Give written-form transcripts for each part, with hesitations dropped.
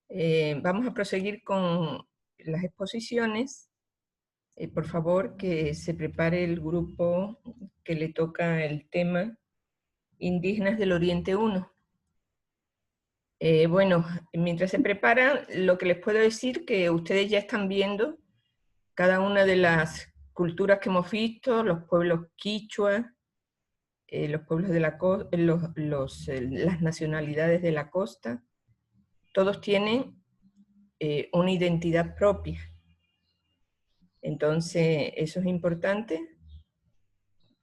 Vamos a proseguir con las exposiciones. Por favor, que se prepare el grupo que le toca el tema Indígenas del Oriente 1. Bueno, mientras se preparan, lo que les puedo decir que ustedes ya están viendo cada una de las culturas que hemos visto, los pueblos quichua, los pueblos de la costa, las nacionalidades de la costa, todos tienen una identidad propia. Entonces, eso es importante.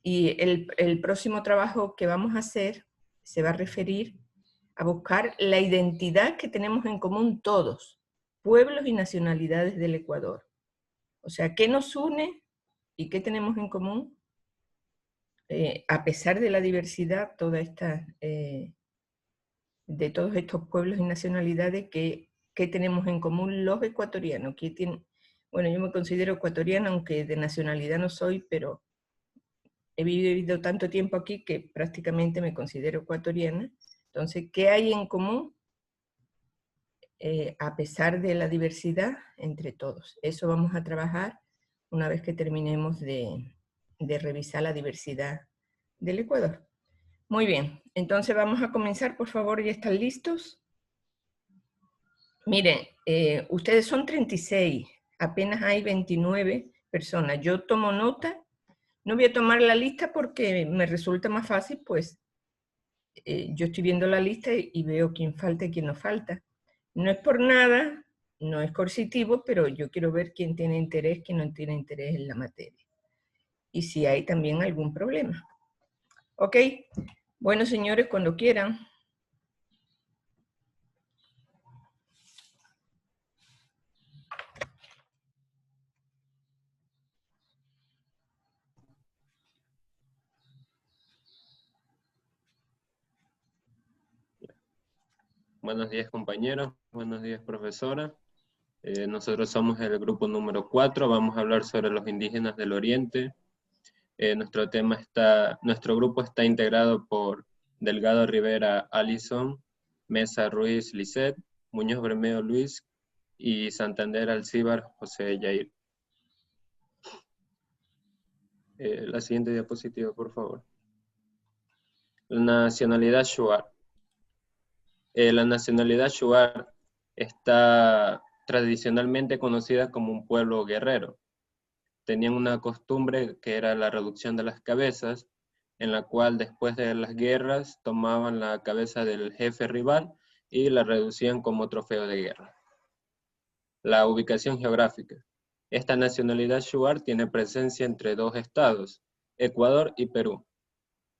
Y el próximo trabajo que vamos a hacer se va a referir a buscar la identidad que tenemos en común todos, pueblos y nacionalidades del Ecuador. O sea, ¿qué nos une y qué tenemos en común? A pesar de la diversidad, de todos estos pueblos y nacionalidades, ¿qué tenemos en común los ecuatorianos? Bueno, yo me considero ecuatoriana, aunque de nacionalidad no soy, pero he vivido tanto tiempo aquí que prácticamente me considero ecuatoriana. Entonces, ¿qué hay en común a pesar de la diversidad entre todos? Eso vamos a trabajar una vez que terminemos de revisar la diversidad del Ecuador. Muy bien, entonces vamos a comenzar, por favor, ¿ya están listos? Miren, ustedes son 36, apenas hay 29 personas. Yo tomo nota. No voy a tomar la lista porque me resulta más fácil, pues yo estoy viendo la lista y veo quién falta y quién no falta. No es por nada, no es coercitivo, pero yo quiero ver quién tiene interés, quién no tiene interés en la materia. Y si hay también algún problema. ¿Ok? Bueno, señores, cuando quieran. Buenos días, compañeros. Buenos días, profesora. Nosotros somos el grupo número 4. Vamos a hablar sobre los indígenas del Oriente. Nuestro grupo está integrado por Delgado Rivera Alison, Mesa Ruiz Lisset, Muñoz Bermeo Luis y Santander Alcíbar José Yair. La siguiente diapositiva, por favor. La nacionalidad Shuar. La nacionalidad Shuar está tradicionalmente conocida como un pueblo guerrero. Tenían una costumbre que era la reducción de las cabezas, en la cual después de las guerras tomaban la cabeza del jefe rival y la reducían como trofeo de guerra. La ubicación geográfica. Esta nacionalidad Shuar tiene presencia entre dos estados, Ecuador y Perú.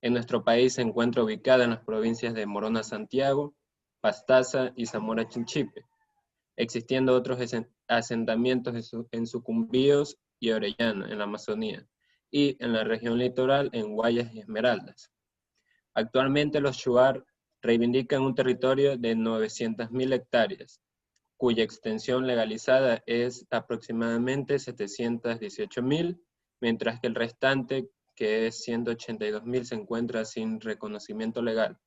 En nuestro país se encuentra ubicada en las provincias de Morona Santiago, Pastaza y Zamora Chinchipe, existiendo otros asentamientos en Sucumbíos y Orellana, en la Amazonía, y en la región litoral en Guayas y Esmeraldas. Actualmente los Shuar reivindican un territorio de 900.000 hectáreas, cuya extensión legalizada es aproximadamente 718.000, mientras que el restante, que es 182.000, se encuentra sin reconocimiento legal.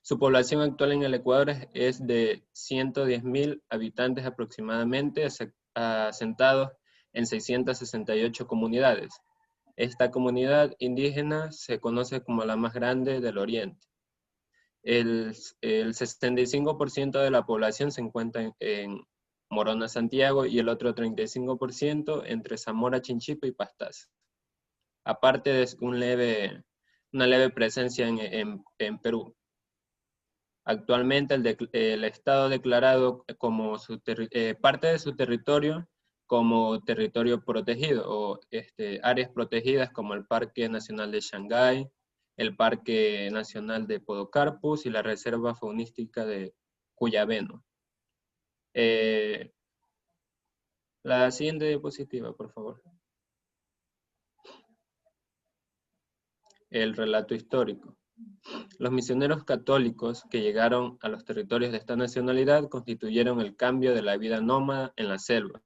Su población actual en el Ecuador es de 110.000 habitantes aproximadamente, asentados en 668 comunidades. Esta comunidad indígena se conoce como la más grande del Oriente. El 65% de la población se encuentra en Morona, Santiago, y el otro 35% entre Zamora, Chinchipe y Pastaza. Aparte de una leve presencia en Perú. Actualmente el Estado ha declarado como parte de su territorio como territorio protegido o áreas protegidas como el Parque Nacional de Shanghái, el Parque Nacional de Podocarpus y la Reserva Faunística de Cuyabeno. La siguiente diapositiva, por favor. El relato histórico. Los misioneros católicos que llegaron a los territorios de esta nacionalidad constituyeron el cambio de la vida nómada en la selva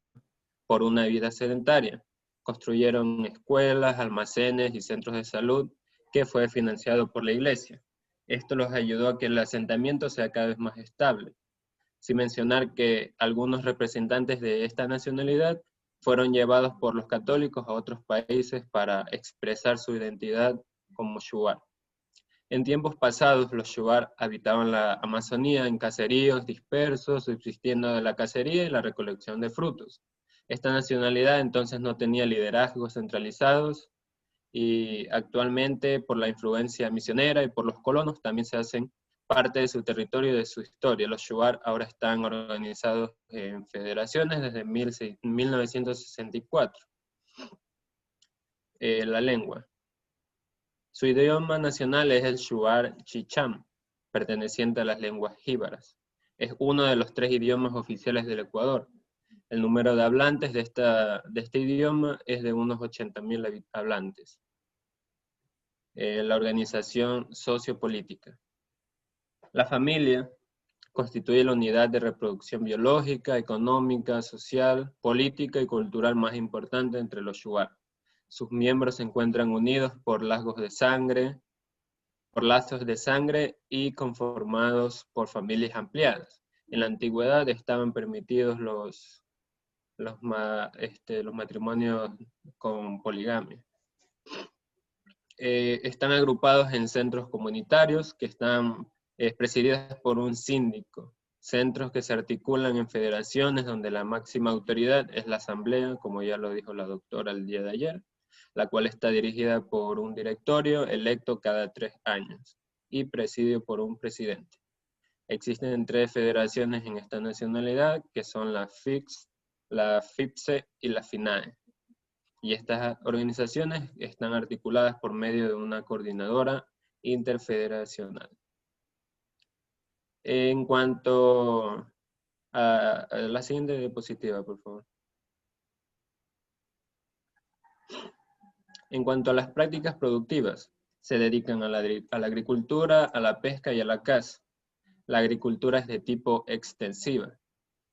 por una vida sedentaria. Construyeron escuelas, almacenes y centros de salud que fue financiado por la iglesia. Esto los ayudó a que el asentamiento sea cada vez más estable. sin mencionar que algunos representantes de esta nacionalidad fueron llevados por los católicos a otros países para expresar su identidad como shuar. En tiempos pasados, los shuar habitaban la Amazonía en caseríos dispersos, subsistiendo de la cacería y la recolección de frutos. Esta nacionalidad entonces no tenía liderazgos centralizados y actualmente, por la influencia misionera y por los colonos, también se hacen parte de su territorio y de su historia. Los shuar ahora están organizados en federaciones desde 1964. La lengua. Su idioma nacional es el shuar chicham, perteneciente a las lenguas jíbaras. Es uno de los 3 idiomas oficiales del Ecuador. El número de hablantes de este idioma es de unos 80.000 hablantes. La organización sociopolítica. La familia constituye la unidad de reproducción biológica, económica, social, política y cultural más importante entre los shuar. Sus miembros se encuentran unidos por lazos de sangre y conformados por familias ampliadas. En la antigüedad estaban permitidos los matrimonios con poligamia. Están agrupados en centros comunitarios que están presididos por un síndico. Centros que se articulan en federaciones donde la máxima autoridad es la asamblea, como ya lo dijo la doctora el día de ayer, la cual está dirigida por un directorio electo cada 3 años y presidido por un presidente. Existen 3 federaciones en esta nacionalidad, que son la FIX, la FIPSE y la FINAE. Y estas organizaciones están articuladas por medio de una coordinadora interfederacional. En cuanto a la siguiente diapositiva, por favor. En cuanto a las prácticas productivas, se dedican a la agricultura, a la pesca y a la caza. La agricultura es de tipo extensiva.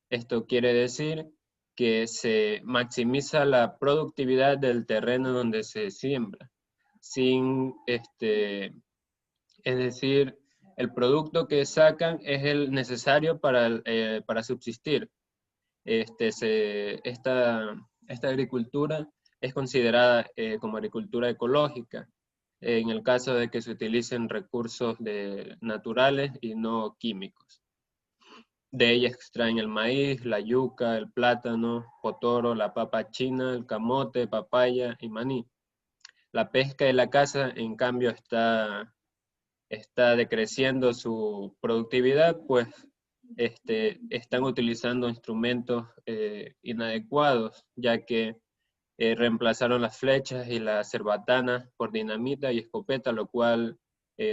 Esto quiere decir que se maximiza la productividad del terreno donde se siembra, es decir, el producto que sacan es el necesario para subsistir. Esta agricultura es considerada como agricultura ecológica, en el caso de que se utilicen recursos naturales y no químicos. De ella extraen el maíz, la yuca, el plátano, potoro, la papa china, el camote, papaya y maní. La pesca y la caza, en cambio, está decreciendo su productividad, pues están utilizando instrumentos inadecuados, ya que reemplazaron las flechas y las cerbatanas por dinamita y escopeta, lo cual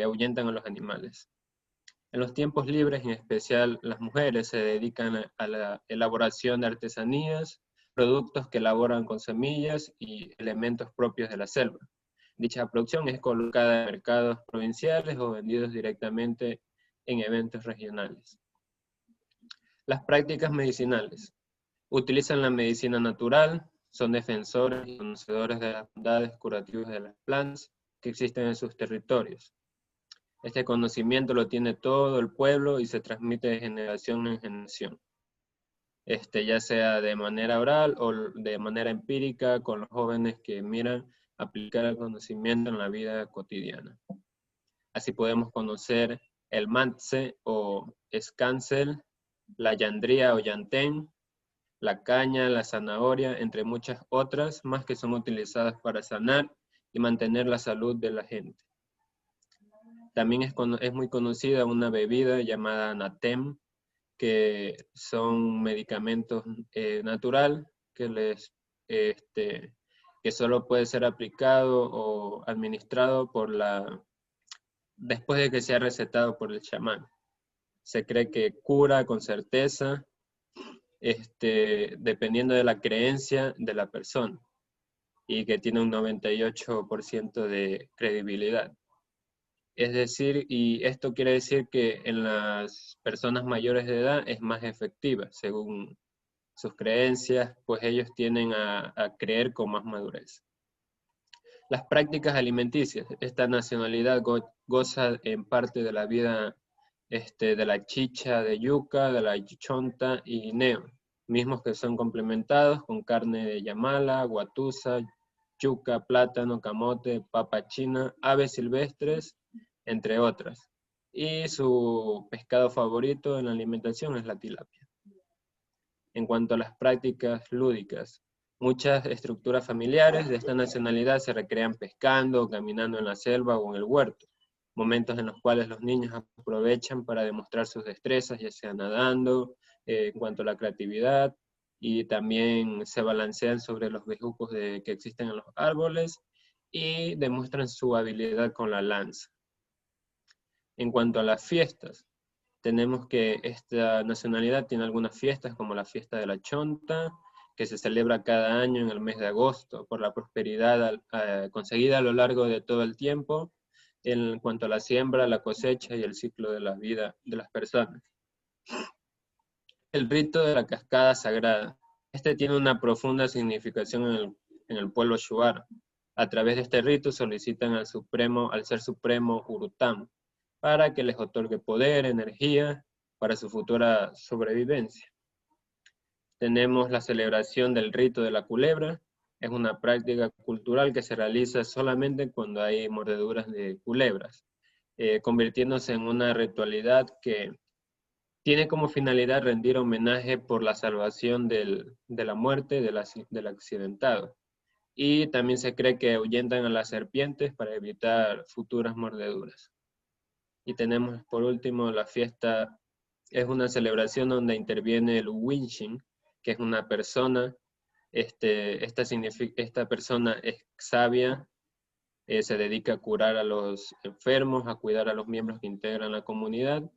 ahuyentan a los animales. En los tiempos libres, en especial las mujeres, se dedican a la elaboración de artesanías, productos que elaboran con semillas y elementos propios de la selva. Dicha producción es colocada en mercados provinciales o vendidos directamente en eventos regionales. Las prácticas medicinales. Utilizan la medicina natural, son defensores y conocedores de las bondades curativas de las plantas que existen en sus territorios. Este conocimiento lo tiene todo el pueblo y se transmite de generación en generación, ya sea de manera oral o de manera empírica con los jóvenes que miran aplicar el conocimiento en la vida cotidiana. Así podemos conocer el mantse o escancel, la yandría o yantén, la caña, la zanahoria, entre muchas otras más que son utilizadas para sanar y mantener la salud de la gente. También es muy conocida una bebida llamada Natem, que son medicamentos natural que solo puede ser aplicado o administrado después de que sea recetado por el chamán. Se cree que cura con certeza, dependiendo de la creencia de la persona, y que tiene un 98% de credibilidad. Es decir, y esto quiere decir que en las personas mayores de edad es más efectiva, según sus creencias, pues ellos tienden a creer con más madurez. Las prácticas alimenticias. Esta nacionalidad goza en parte de la vida de la chicha de yuca, de la chonta y neo, mismos que son complementados con carne de yamala, guatusa, yuca, plátano, camote, papa china, aves silvestres, entre otras. Y su pescado favorito en la alimentación es la tilapia. En cuanto a las prácticas lúdicas, muchas estructuras familiares de esta nacionalidad se recrean pescando, caminando en la selva o en el huerto, momentos en los cuales los niños aprovechan para demostrar sus destrezas, ya sea nadando, en cuanto a la creatividad, y también se balancean sobre los bejucos que existen en los árboles y demuestran su habilidad con la lanza. En cuanto a las fiestas, tenemos que esta nacionalidad tiene algunas fiestas como la fiesta de la Chonta, que se celebra cada año en el mes de agosto por la prosperidad conseguida a lo largo de todo el tiempo en cuanto a la siembra, la cosecha y el ciclo de la vida de las personas. El rito de la cascada sagrada. Este tiene una profunda significación en el pueblo shuar. A través de este rito solicitan al ser supremo Urutam, para que les otorgue poder, energía, para su futura sobrevivencia. Tenemos la celebración del rito de la culebra. Es una práctica cultural que se realiza solamente cuando hay mordeduras de culebras, convirtiéndose en una ritualidad que tiene como finalidad rendir homenaje por la salvación de la muerte del accidentado. Y también se cree que ahuyentan a las serpientes para evitar futuras mordeduras. Y tenemos por último la fiesta, es una celebración donde interviene el Winshin, que es una persona, esta persona es sabia, se dedica a curar a los enfermos, a cuidar a los miembros que integran la comunidad,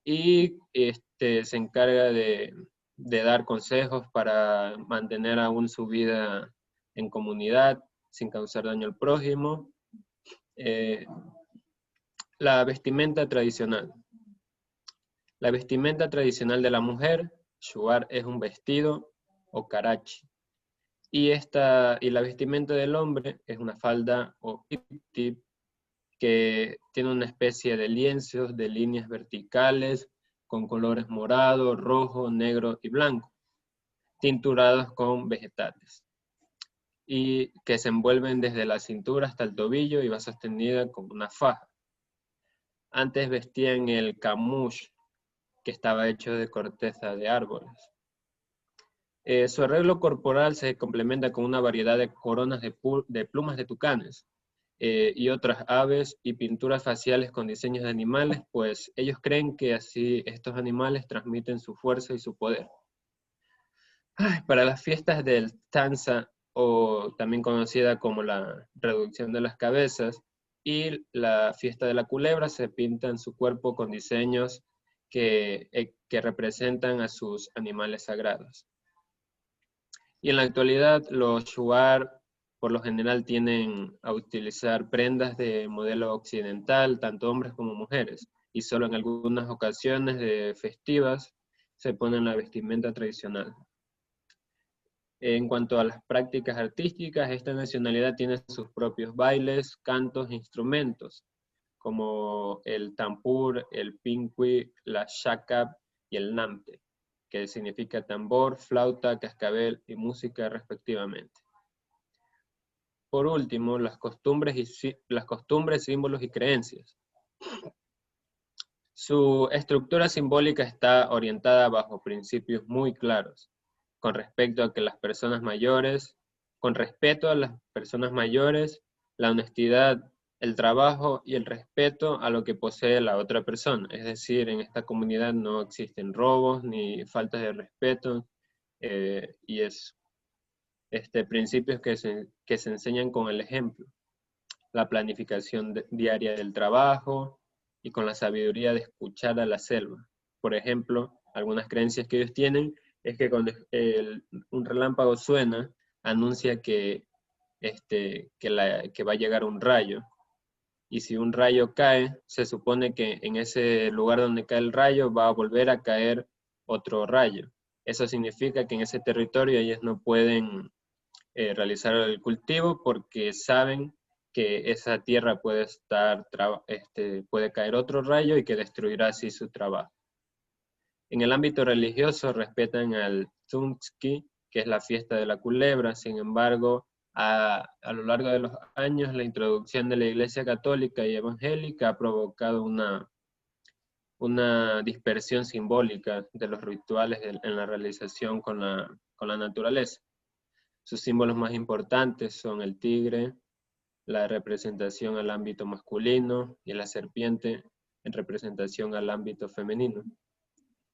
y se encarga de dar consejos para mantener aún su vida en comunidad, sin causar daño al prójimo. La vestimenta tradicional. La vestimenta tradicional de la mujer, shuar, es un vestido o karachi. Y la vestimenta del hombre es una falda o tip que tiene una especie de lienzos de líneas verticales con colores morado, rojo, negro y blanco, tinturados con vegetales, y que se envuelven desde la cintura hasta el tobillo y va sostenida con una faja. Antes vestían el camush, que estaba hecho de corteza de árboles. Su arreglo corporal se complementa con una variedad de coronas de plumas de tucanes y otras aves y pinturas faciales con diseños de animales, pues ellos creen que así estos animales transmiten su fuerza y su poder. Para las fiestas del Tanza, o también conocida como la reducción de las cabezas, y la fiesta de la culebra, se pintan su cuerpo con diseños que representan a sus animales sagrados. Y en la actualidad los shuar por lo general tienden a utilizar prendas de modelo occidental, tanto hombres como mujeres, y solo en algunas ocasiones festivas se ponen la vestimenta tradicional. En cuanto a las prácticas artísticas, esta nacionalidad tiene sus propios bailes, cantos e instrumentos, como el tampur, el pinqui, la shakab y el namte, que significa tambor, flauta, cascabel y música respectivamente. Por último, las costumbres, símbolos y creencias. Su estructura simbólica está orientada bajo principios muy claros, con respeto a las personas mayores, la honestidad, el trabajo y el respeto a lo que posee la otra persona. Es decir, en esta comunidad no existen robos ni faltas de respeto, y es principios que se enseñan con el ejemplo. La planificación diaria del trabajo y con la sabiduría de escuchar a la selva. Por ejemplo, algunas creencias que ellos tienen es que cuando un relámpago suena, anuncia que va a llegar un rayo. Y si un rayo cae, se supone que en ese lugar donde cae el rayo va a volver a caer otro rayo. Eso significa que en ese territorio ellos no pueden realizar el cultivo porque saben que esa tierra puede puede caer otro rayo y que destruirá así su trabajo. En el ámbito religioso respetan al Tzuntzki, que es la fiesta de la culebra. Sin embargo, a lo largo de los años, la introducción de la Iglesia católica y evangélica ha provocado una dispersión simbólica de los rituales en la realización con la naturaleza. Sus símbolos más importantes son el tigre, la representación al ámbito masculino, y la serpiente en representación al ámbito femenino.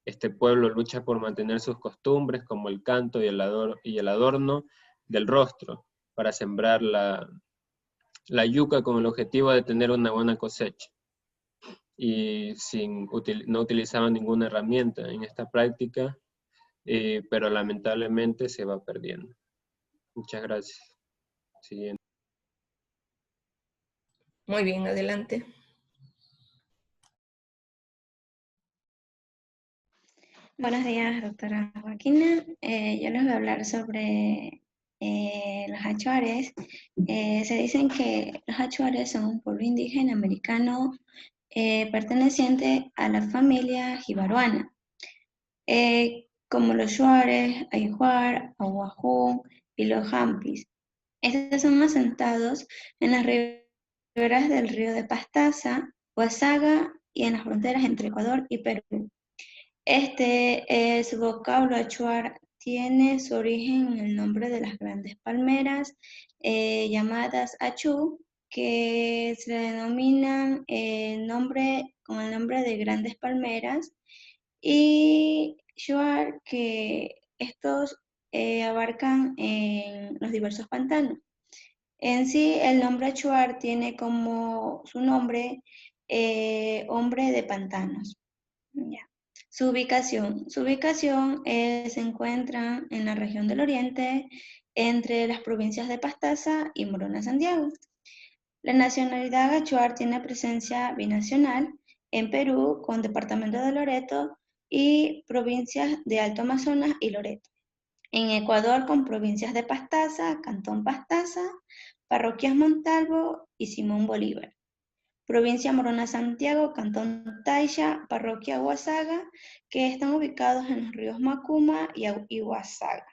Este pueblo lucha por mantener sus costumbres como el canto y el adorno del rostro para sembrar la yuca con el objetivo de tener una buena cosecha. Y no utilizaban ninguna herramienta en esta práctica, pero lamentablemente se va perdiendo. Muchas gracias. Siguiente. Muy bien, adelante. Buenos días, doctora Joaquina. Yo les voy a hablar sobre los achuares. Se dicen que los achuares son un pueblo indígena americano perteneciente a la familia jibaruana, como los shuares, ajuar, aguajú y los hampis. Estos son asentados en las riberas del río de Pastaza, Huasaga y en las fronteras entre Ecuador y Perú. Su vocablo achuar tiene su origen en el nombre de las grandes palmeras llamadas achú, que se denominan con el nombre de grandes palmeras, y shuar, que estos abarcan en los diversos pantanos. En sí, el nombre achuar tiene como su nombre hombre de pantanos. Ya. Su ubicación se encuentra en la región del Oriente, entre las provincias de Pastaza y Morona Santiago. La nacionalidad achuar tiene presencia binacional en Perú con departamento de Loreto y provincias de Alto Amazonas y Loreto. En Ecuador con provincias de Pastaza, Cantón Pastaza, parroquias Montalvo y Simón Bolívar. Provincia Morona Santiago, Cantón Taisha, Parroquia Huasaga, que están ubicados en los ríos Macuma y Huasaga.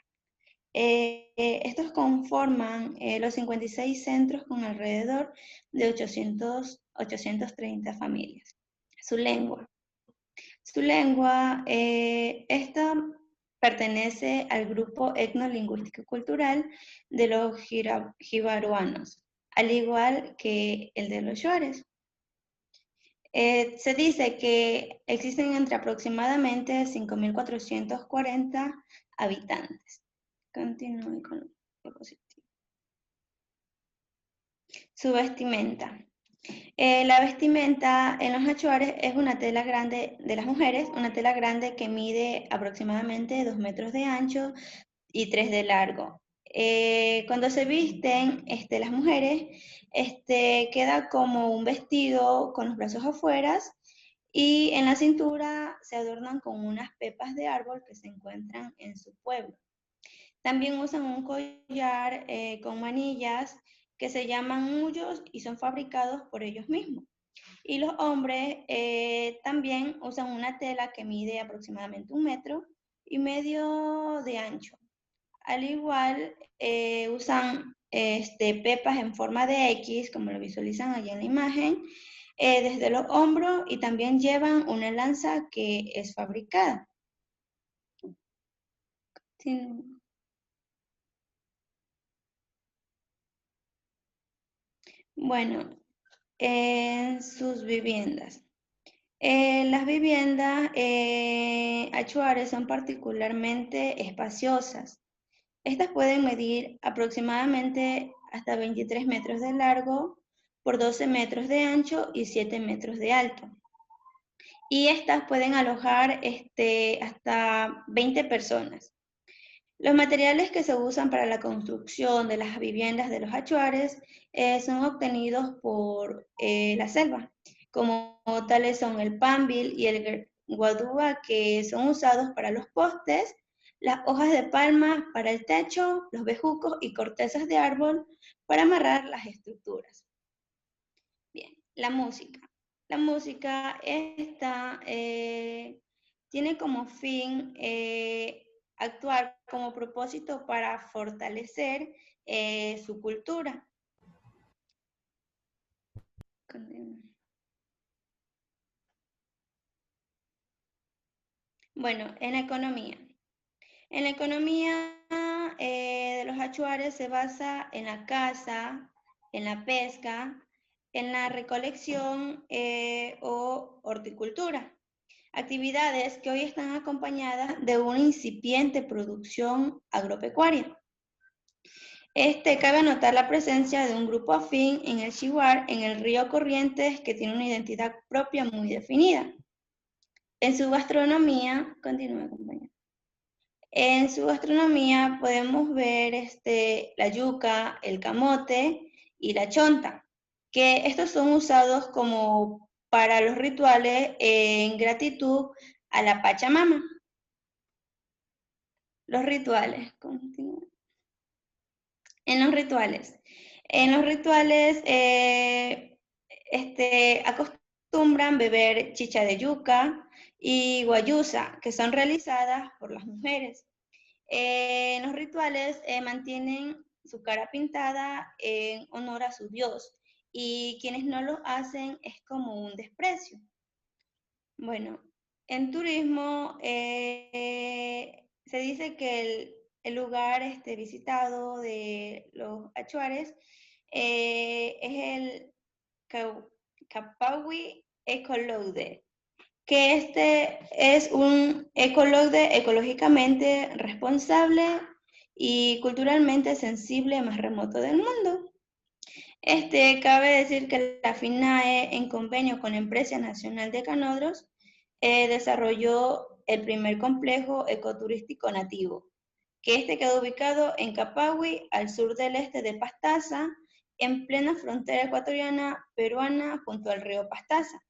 Estos conforman los 56 centros con alrededor de 830 familias. Su lengua. Esta pertenece al grupo etnolingüístico cultural de los jibaruanos, al igual que el de los shuares. Se dice que existen entre aproximadamente 5.440 habitantes. Continúe con la diapositiva. Su vestimenta. La vestimenta en los achuares es una tela grande de las mujeres, una tela grande que mide aproximadamente 2 metros de ancho y 3 de largo. Cuando se visten las mujeres, queda como un vestido con los brazos afuera, y en la cintura se adornan con unas pepas de árbol que se encuentran en su pueblo. También usan un collar con manillas que se llaman mullos y son fabricados por ellos mismos. Y los hombres también usan una tela que mide aproximadamente 1,5 metros de ancho. Al igual, usan pepas en forma de X, como lo visualizan allá en la imagen, desde los hombros, y también llevan una lanza que es fabricada. Sí. Bueno, en sus viviendas. Las viviendas achuares son particularmente espaciosas. Estas pueden medir aproximadamente hasta 23 metros de largo por 12 metros de ancho y 7 metros de alto. Y estas pueden alojar hasta 20 personas. Los materiales que se usan para la construcción de las viviendas de los achuares son obtenidos por la selva, como tales son el pambil y el guadúa, que son usados para los postes, las hojas de palma para el techo, los bejucos y cortezas de árbol para amarrar las estructuras. la música. La música esta tiene como fin actuar como propósito para fortalecer su cultura. Continúa. Bueno, en la economía. En la economía de los achuares se basa en la caza, en la pesca, en la recolección o horticultura. Actividades que hoy están acompañadas de una incipiente producción agropecuaria. Cabe anotar la presencia de un grupo afín en el Chihuahua, en el río Corrientes, que tiene una identidad propia muy definida. En su gastronomía, continúa, compañero. En su gastronomía podemos ver la yuca, el camote y la chonta, que estos son usados como para los rituales en gratitud a la Pachamama. Los rituales, continúa. En los rituales acostumbran beber chicha de yuca y guayusa, que son realizadas por las mujeres. En los rituales mantienen su cara pintada en honor a su dios, y quienes no lo hacen es como un desprecio. Bueno, en turismo se dice que el lugar visitado de los achuares es el Capawi Ecolode, que es un ecolode ecológicamente responsable y culturalmente sensible más remoto del mundo. Cabe decir que la FINAE, en convenio con la Empresa Nacional de Canódroms, desarrolló el primer complejo ecoturístico nativo, que quedó ubicado en Capawi, al sur del este de Pastaza, en plena frontera ecuatoriana peruana junto al río Pastaza,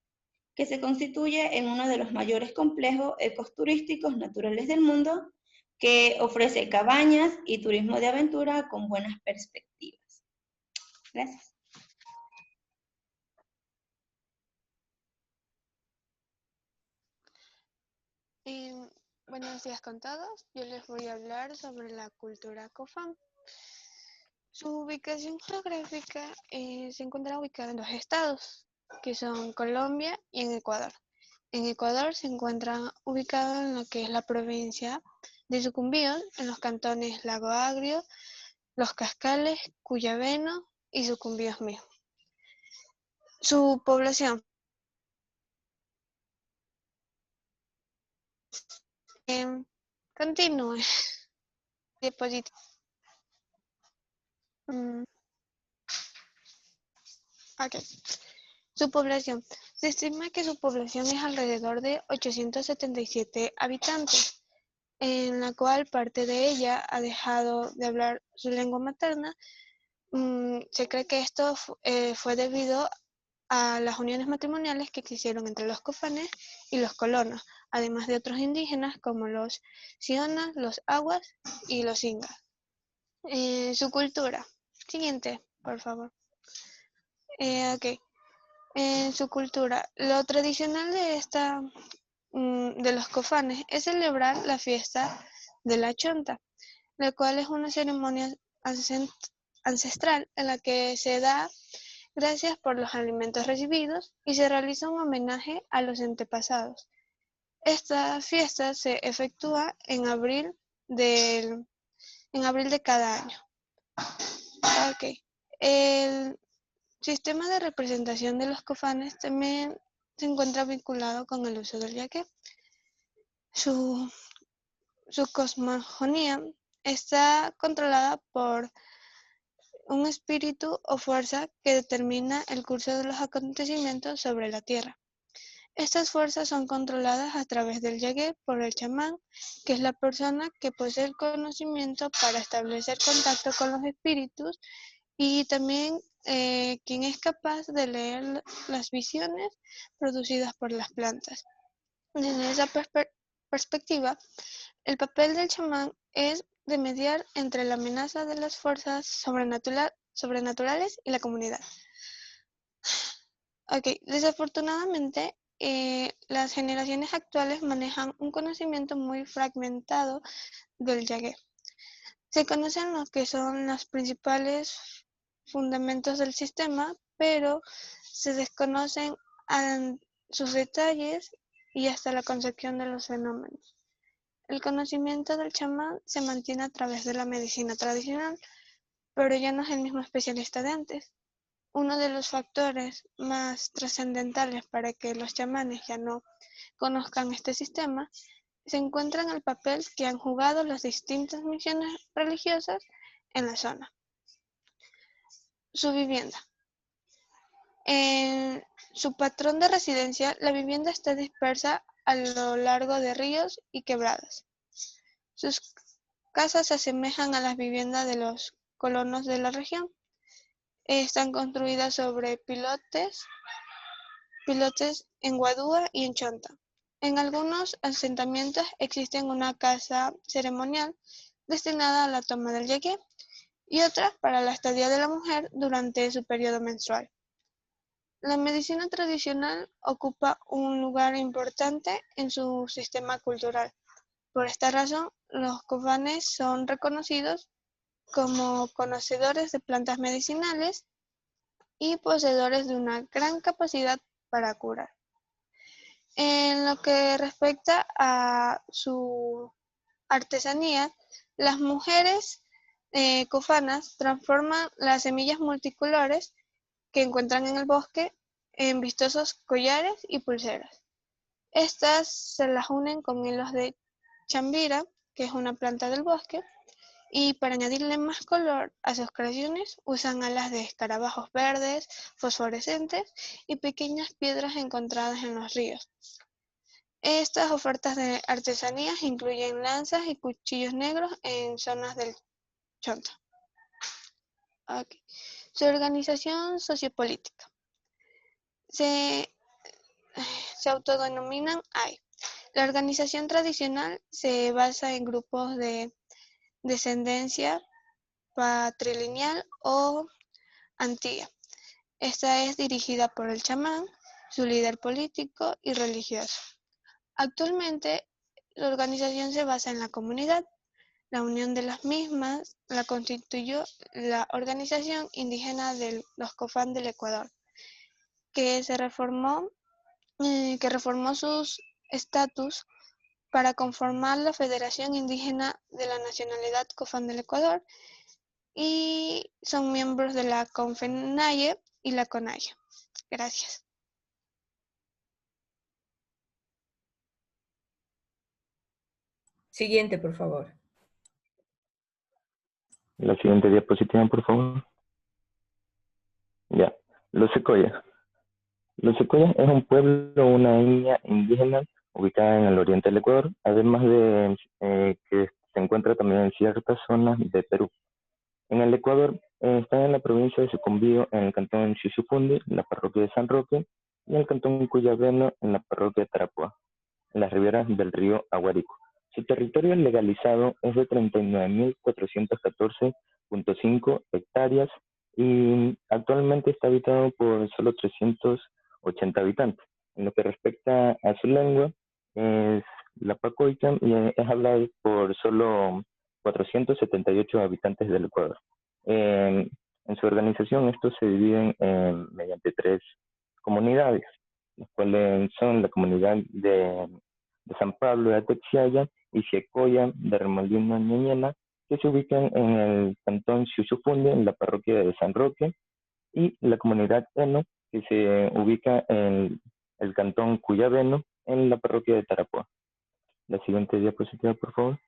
que se constituye en uno de los mayores complejos ecoturísticos naturales del mundo, que ofrece cabañas y turismo de aventura con buenas perspectivas. Gracias. Buenos días con todos. Yo les voy a hablar sobre la cultura Cofán. Su ubicación geográfica se encuentra ubicada en 2 estados, que son Colombia y en Ecuador. En Ecuador se encuentra ubicado en lo que es la provincia de Sucumbíos, en los cantones Lago Agrio, Los Cascales, Cuyabeno y Sucumbíos mismo. Su población. Continúe. Diapositiva. Okay. Su población. Se estima que su población es alrededor de 877 habitantes, en la cual parte de ella ha dejado de hablar su lengua materna. Se cree que esto fue debido a las uniones matrimoniales que existieron entre los cofanes y los colonos, además de otros indígenas como los sionas, los aguas y los ingas. Su cultura. Siguiente, por favor. Ok. En su cultura, lo tradicional de los cofanes es celebrar la fiesta de la chonta, la cual es una ceremonia ancestral en la que se da gracias por los alimentos recibidos y se realiza un homenaje a los antepasados. Esta fiesta se efectúa en abril de cada año. Okay. El sistema de representación de los cofanes también se encuentra vinculado con el uso del yaque. Su cosmogonía está controlada por un espíritu o fuerza que determina el curso de los acontecimientos sobre la tierra. Estas fuerzas son controladas a través del yagué por el chamán, que es la persona que posee el conocimiento para establecer contacto con los espíritus, y también quien es capaz de leer las visiones producidas por las plantas. Desde esa perspectiva, el papel del chamán es de mediar entre la amenaza de las fuerzas sobrenaturales y la comunidad. Ok, desafortunadamente, las generaciones actuales manejan un conocimiento muy fragmentado del Yagé. Se conocen lo que son los principales fundamentos del sistema, pero se desconocen sus detalles y hasta la concepción de los fenómenos. El conocimiento del chamán se mantiene a través de la medicina tradicional, pero ya no es el mismo especialista de antes. Uno de los factores más trascendentales para que los chamanes ya no conozcan este sistema se encuentra en el papel que han jugado las distintas misiones religiosas en la zona. Su vivienda. En su patrón de residencia, la vivienda está dispersa a lo largo de ríos y quebradas. Sus casas se asemejan a las viviendas de los colonos de la región. Están construidas sobre pilotes en Guadúa y en Chonta. En algunos asentamientos existe una casa ceremonial destinada a la toma del yagé y otra para la estadía de la mujer durante su periodo menstrual. La medicina tradicional ocupa un lugar importante en su sistema cultural. Por esta razón, los cofanes son reconocidos como conocedores de plantas medicinales y poseedores de una gran capacidad para curar. En lo que respecta a su artesanía, las mujeres cofanas transforman las semillas multicolores que encuentran en el bosque en vistosos collares y pulseras. Estas se las unen con hilos de chambira, que es una planta del bosque, y para añadirle más color a sus creaciones usan alas de escarabajos verdes, fosforescentes y pequeñas piedras encontradas en los ríos. Estas ofertas de artesanías incluyen lanzas y cuchillos negros en zonas del Chonta. Okay. Su organización sociopolítica. Se autodenominan AI. La organización tradicional se basa en grupos de descendencia patrilineal o antía. Esta es dirigida por el chamán, su líder político y religioso. Actualmente, la organización se basa en la comunidad. La unión de las mismas la constituyó la Organización Indígena de los Cofán del Ecuador, que reformó sus estatus para conformar la Federación Indígena de la Nacionalidad Cofán del Ecuador y son miembros de la CONFENAYE y la CONAYE. Gracias. Siguiente, por favor. La siguiente diapositiva, por favor. Ya, Los Secoyas. Los Secoyas es un pueblo, una etnia indígena ubicada en el oriente del Ecuador, además de que se encuentra también en ciertas zonas de Perú. En el Ecuador está en la provincia de Sucumbío, en el cantón Chuchufundi, en la parroquia de San Roque, y en el cantón Cuyabeno, en la parroquia de Tarapoa, en las riberas del río Aguarico. Su territorio legalizado es de 39.414.5 hectáreas y actualmente está habitado por solo 380 habitantes. En lo que respecta a su lengua, es la pacoita y es hablado por solo 478 habitantes del Ecuador. En su organización, estos se dividen mediante 3 comunidades, las cuales son la comunidad de San Pablo de Atexiaya y Secoya de Remolino Ñeñena, que se ubican en el cantón Xuxufunde, en la parroquia de San Roque, y la comunidad Eno, que se ubica en el cantón Cuyabeno, en la parroquia de Tarapoa. La siguiente diapositiva, por favor.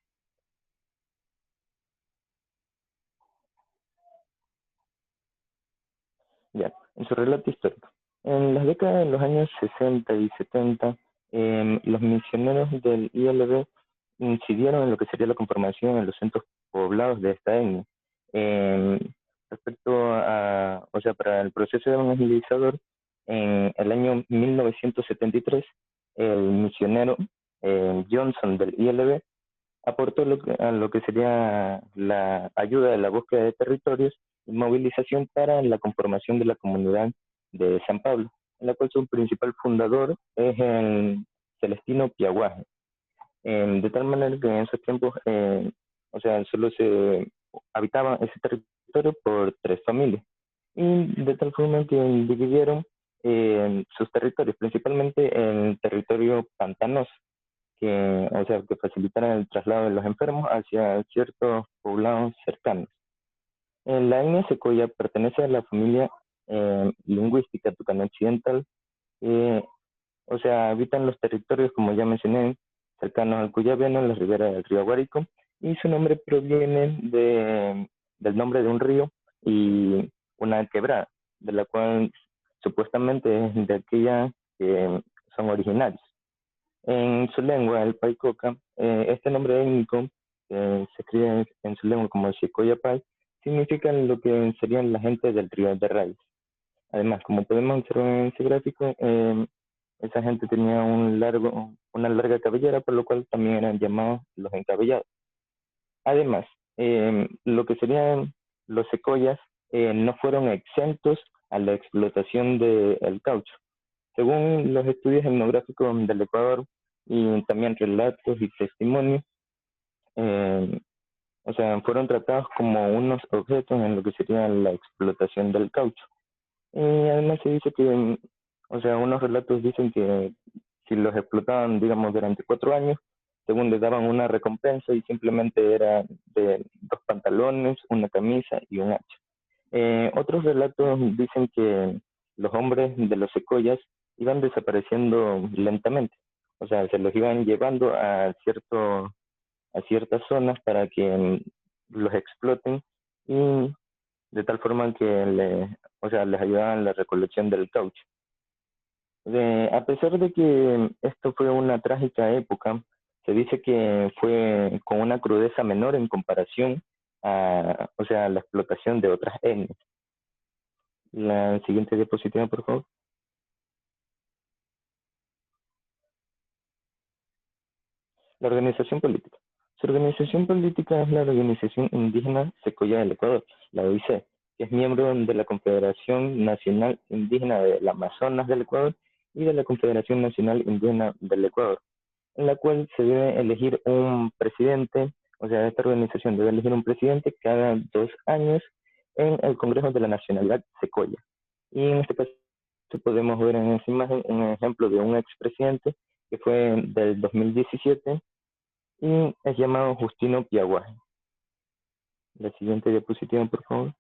Ya, en su relato histórico. En las décadas de los años 60 y 70, los misioneros del ILB incidieron en lo que sería la conformación en los centros poblados de esta etnia. Respecto a, o sea, para el proceso evangelizador, en el año 1973, el misionero Johnson del ILB aportó a lo que sería la ayuda de la búsqueda de territorios y movilización para la conformación de la comunidad de San Pablo. en la cual su principal fundador es el Celestino Piaguaje. De tal manera que en esos tiempos, o sea, solo se habitaba ese territorio por 3 familias. Y de tal forma que dividieron sus territorios, principalmente el territorio pantanoso, que, o sea, que facilitaran el traslado de los enfermos hacia ciertos poblados cercanos. La etnia secoya pertenece a la familia lingüística tucano occidental, eh, o sea, habitan los territorios, como ya mencioné, cercanos al Cuyabiano, en la ribera del río Guárico, y su nombre proviene del nombre de un río y una quebrada, de la cual supuestamente es de aquella que son originarios. En su lengua, el Paicoca, este nombre étnico, se escribe en su lengua como Xicoyapay, significa lo que serían la gente del río de Raíz. Además, como podemos observar en ese gráfico, esa gente tenía una larga cabellera, por lo cual también eran llamados los encabellados. Además, lo que serían los secoyas no fueron exentos a la explotación del caucho. Según los estudios etnográficos del Ecuador y también relatos y testimonios, eh, o sea, fueron tratados como unos objetos en lo que sería la explotación del caucho. Y además se dice que, o sea, unos relatos dicen que si los explotaban, digamos, durante 4 años, según les daban una recompensa y simplemente era de 2 pantalones, una camisa y un hacha. Otros relatos dicen que los hombres de los secoyas iban desapareciendo lentamente, o sea, se los iban llevando a ciertas zonas para que los exploten y de tal forma que o sea, les ayudaban en la recolección del caucho. A pesar de que esto fue una trágica época, se dice que fue con una crudeza menor en comparación a, o sea, la explotación de otras etnias. La siguiente diapositiva, por favor. La organización política. Su organización política es la Organización Indígena Secoya del Ecuador, la OIC, que es miembro de la Confederación Nacional Indígena del Amazonas del Ecuador y de la Confederación Nacional Indígena del Ecuador, en la cual se debe elegir un presidente, o sea, esta organización debe elegir un presidente cada 2 años en el Congreso de la Nacionalidad Secoya. Y en este caso podemos ver en esa imagen un ejemplo de un expresidente que fue del 2017 y es llamado Justino Piaguaje. La siguiente diapositiva, por favor.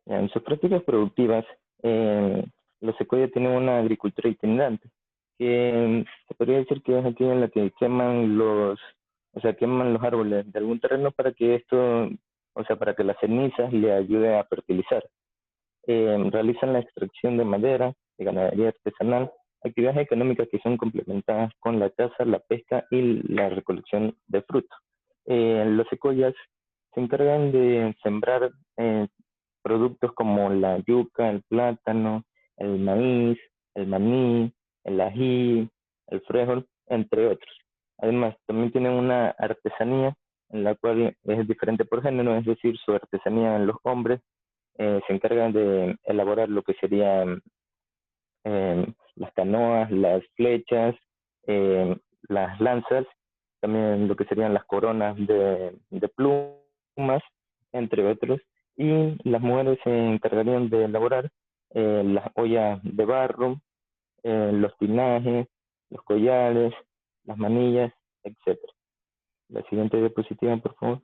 En sus prácticas productivas, los secoyas tienen una agricultura itinerante, que se podría decir que es aquí en la que queman los árboles de algún terreno para que esto, o sea, para que las cenizas le ayuden a fertilizar. Realizan la extracción de madera, de ganadería artesanal, actividades económicas que son complementadas con la caza, la pesca y la recolección de frutos. Los secoyas se encargan de sembrar productos como la yuca, el plátano, el maíz, el maní, el ají, el frijol, entre otros. Además, también tienen una artesanía en la cual es diferente por género, es decir, su artesanía en los hombres se encargan de elaborar lo que serían las canoas, las flechas, las lanzas, también lo que serían las coronas de plumas, entre otros. Y las mujeres se encargarían de elaborar las ollas de barro, los tinajes, los collares, las manillas, etc. La siguiente diapositiva, por favor.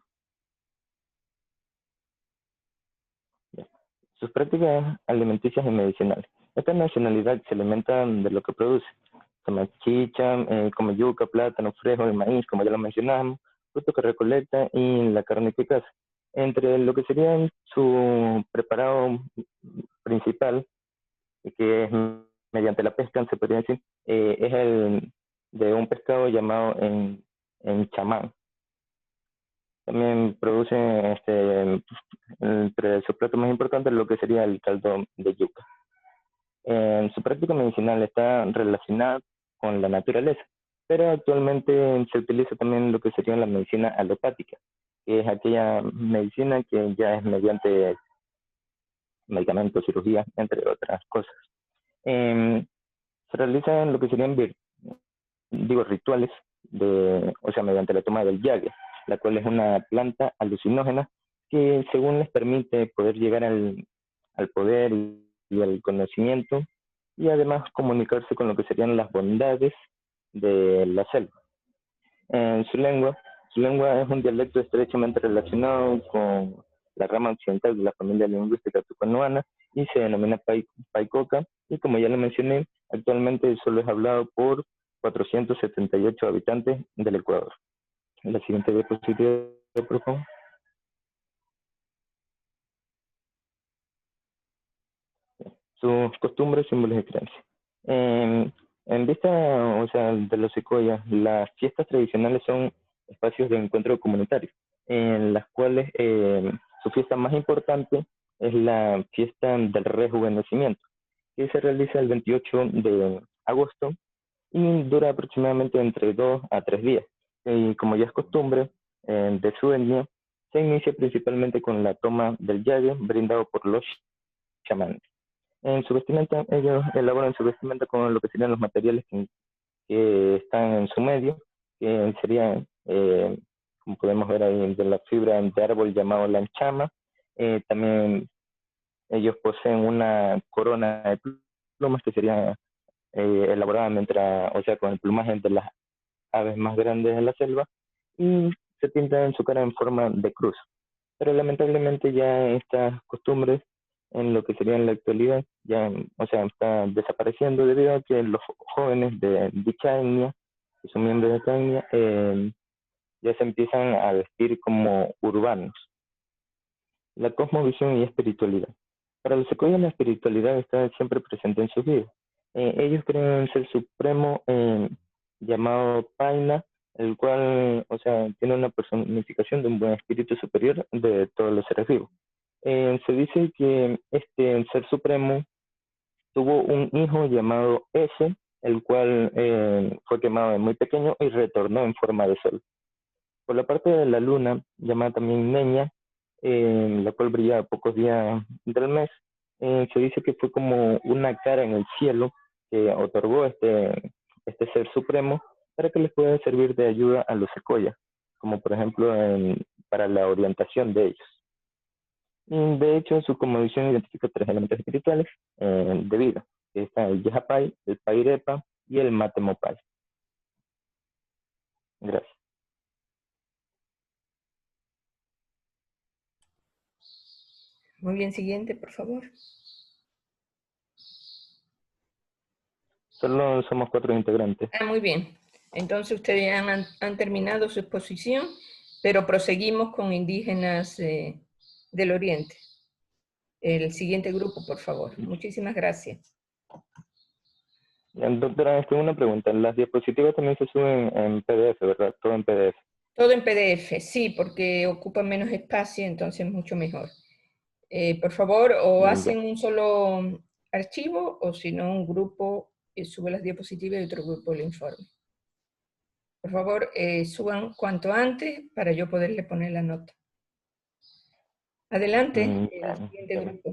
Sus prácticas alimenticias y medicinales. Esta nacionalidad se alimenta de lo que produce. Come chicha, come yuca, plátano, frijol, maíz, como ya lo mencionamos, fruto que recolecta y la carne que caza. Entre lo que sería su preparado principal, que es mediante la pesca, se podría decir, es el de un pescado llamado en chamán. También produce entre sus platos más importantes lo que sería el caldo de yuca. Su práctica medicinal está relacionada con la naturaleza, pero actualmente se utiliza también lo que sería la medicina alopática, que es aquella medicina que ya es mediante medicamentos, cirugía, entre otras cosas. Se realizan lo que serían rituales, mediante la toma del yague, la cual es una planta alucinógena que según les permite poder llegar al poder y al conocimiento, y además comunicarse con lo que serían las bondades de la selva. Su lengua es un dialecto estrechamente relacionado con la rama occidental de la familia lingüística tucanoana y se denomina Paicoca, y como ya lo mencioné, actualmente solo es hablado por 478 habitantes del Ecuador. La siguiente diapositiva, por favor. Sus costumbres, símbolos y creencias. En vista, de los secoyas, las fiestas tradicionales son espacios de encuentro comunitario, en las cuales su fiesta más importante es la fiesta del rejuvenecimiento, que se realiza el 28 de agosto y dura aproximadamente entre 2 a 3 días. Y como ya es costumbre de su etnia, se inicia principalmente con la toma del yague brindado por los chamanes. En su vestimenta, ellos elaboran su vestimenta con lo que serían los materiales que están en su medio, que serían, como podemos ver ahí, de la fibra de árbol llamado lanchama. También ellos poseen una corona de plumas que sería elaborada con el plumaje de las aves más grandes de la selva, y se pinta en su cara en forma de cruz. Pero lamentablemente ya estas costumbres en lo que sería en la actualidad ya, está desapareciendo debido a que los jóvenes de dicha etnia, que son miembros de esta etnia, ya se empiezan a vestir como urbanos. La cosmovisión y espiritualidad. Para los secoyas la espiritualidad está siempre presente en sus vidas. Ellos creen en un ser supremo llamado Paina, el cual, tiene una personificación de un buen espíritu superior de todos los seres vivos. Se dice que este ser supremo tuvo un hijo llamado Ese, el cual fue quemado de muy pequeño y retornó en forma de sol. Por la parte de la luna, llamada también Neña, la cual brilla pocos días del mes, se dice que fue como una cara en el cielo que otorgó este ser supremo para que les pueda servir de ayuda a los secoyas, como por ejemplo para la orientación de ellos. Y de hecho, su cosmovisión identifica 3 elementos espirituales de vida, que está el Yehapay, el Pairepa y el Matemopay. Gracias. Muy bien, siguiente, por favor. Solo somos 4 integrantes. Muy bien. Entonces ustedes ya han terminado su exposición, pero proseguimos con indígenas del Oriente. El siguiente grupo, por favor. Muchísimas gracias. Doctora, tengo una pregunta. Las diapositivas también se suben en PDF, ¿verdad? Todo en PDF. Todo en PDF, sí, porque ocupa menos espacio, entonces mucho mejor. Por favor, o hacen un solo archivo, o si no, un grupo sube las diapositivas y otro grupo el informe. Por favor, suban cuanto antes para yo poderle poner la nota. Adelante, el siguiente grupo.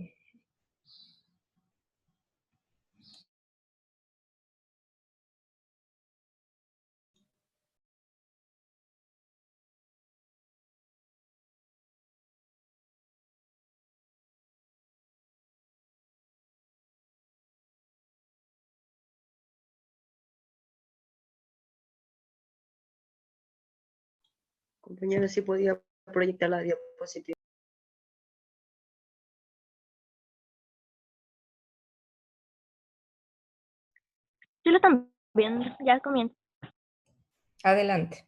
Compañera, si podía proyectar la diapositiva. Yo lo también, ya comienzo. Adelante.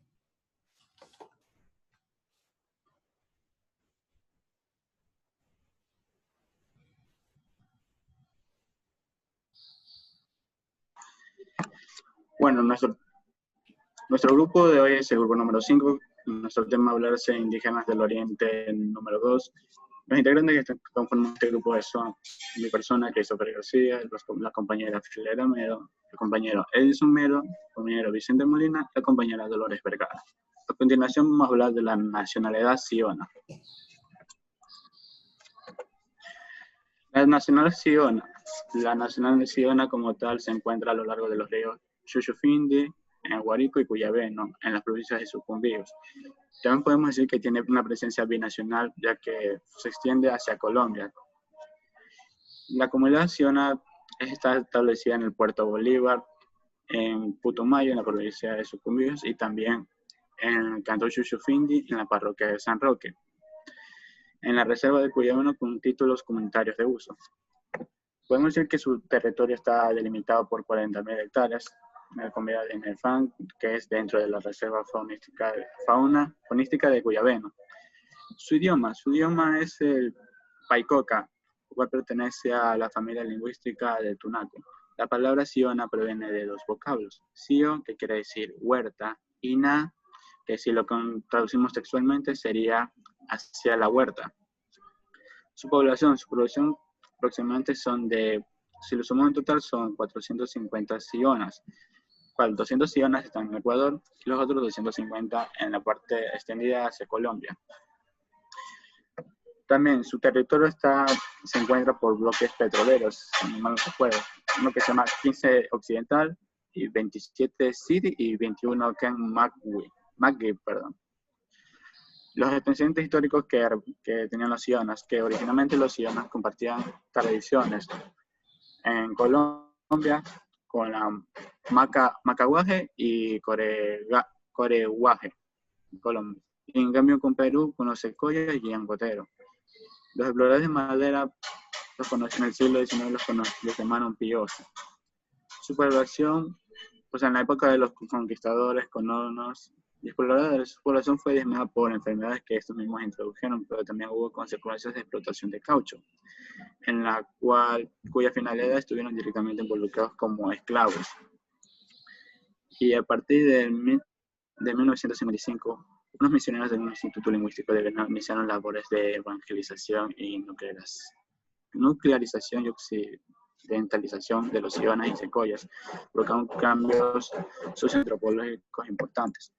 Bueno, nuestro grupo de hoy es el grupo número 5. Nuestro tema hablarse indígenas del Oriente número 2. Los integrantes que conforman este grupo son mi persona, Christopher García, la compañera Filera Mero, el compañero Edison Mero, el compañero Vicente Molina, la compañera Dolores Vergara. A continuación vamos a hablar de la nacionalidad siona. La Nacional Siona. La Nacional Siona como tal se encuentra a lo largo de los ríos Shushufindi, Guárico y Cuyabeno, en las provincias de Sucumbíos. También podemos decir que tiene una presencia binacional, ya que se extiende hacia Colombia. La comunidad Siona está establecida en el puerto Bolívar, en Putumayo, en la provincia de Sucumbíos, y también en el cantón Shushufindi, en la parroquia de San Roque, en la reserva de Cuyabeno con títulos comunitarios de uso. Podemos decir que su territorio está delimitado por 40.000 hectáreas, en la comunidad de Nefán, que es dentro de la reserva faunística de Cuyabeno. Su idioma es el Paicoca, el cual pertenece a la familia lingüística de Tunaco. La palabra Siona proviene de dos vocablos: Sio, que quiere decir huerta, y Na, que si lo traducimos textualmente sería hacia la huerta. Su población aproximadamente son de, si lo sumamos en total, son 450 sionas, cual 200 sionas están en Ecuador y los otros 250 en la parte extendida hacia Colombia. También su territorio se encuentra por bloques petroleros, si mal no recuerdo, uno que se llama 15 Occidental, y 27 City y 21 Ken Magui, perdón. Los antecedentes históricos que tenían los sionas, que originalmente los sionas compartían tradiciones en Colombia con la macaguaje y coreguaje, Colombia. En cambio con Perú con los secoyas y angotero. Los exploradores de madera los conocen en el siglo XIX, los llamaron píos. Su población, pues en la época de los conquistadores, colonos y exploradores, su población fue diezmada por enfermedades que estos mismos introdujeron, pero también hubo consecuencias de explotación de caucho, en la cuya finalidad estuvieron directamente involucrados como esclavos. Y a partir de 1955, unos misioneros del Instituto Lingüístico de Vietnam iniciaron labores de evangelización y nuclearización y occidentalización de los sionas y secoyas, provocando cambios socioantropológicos importantes.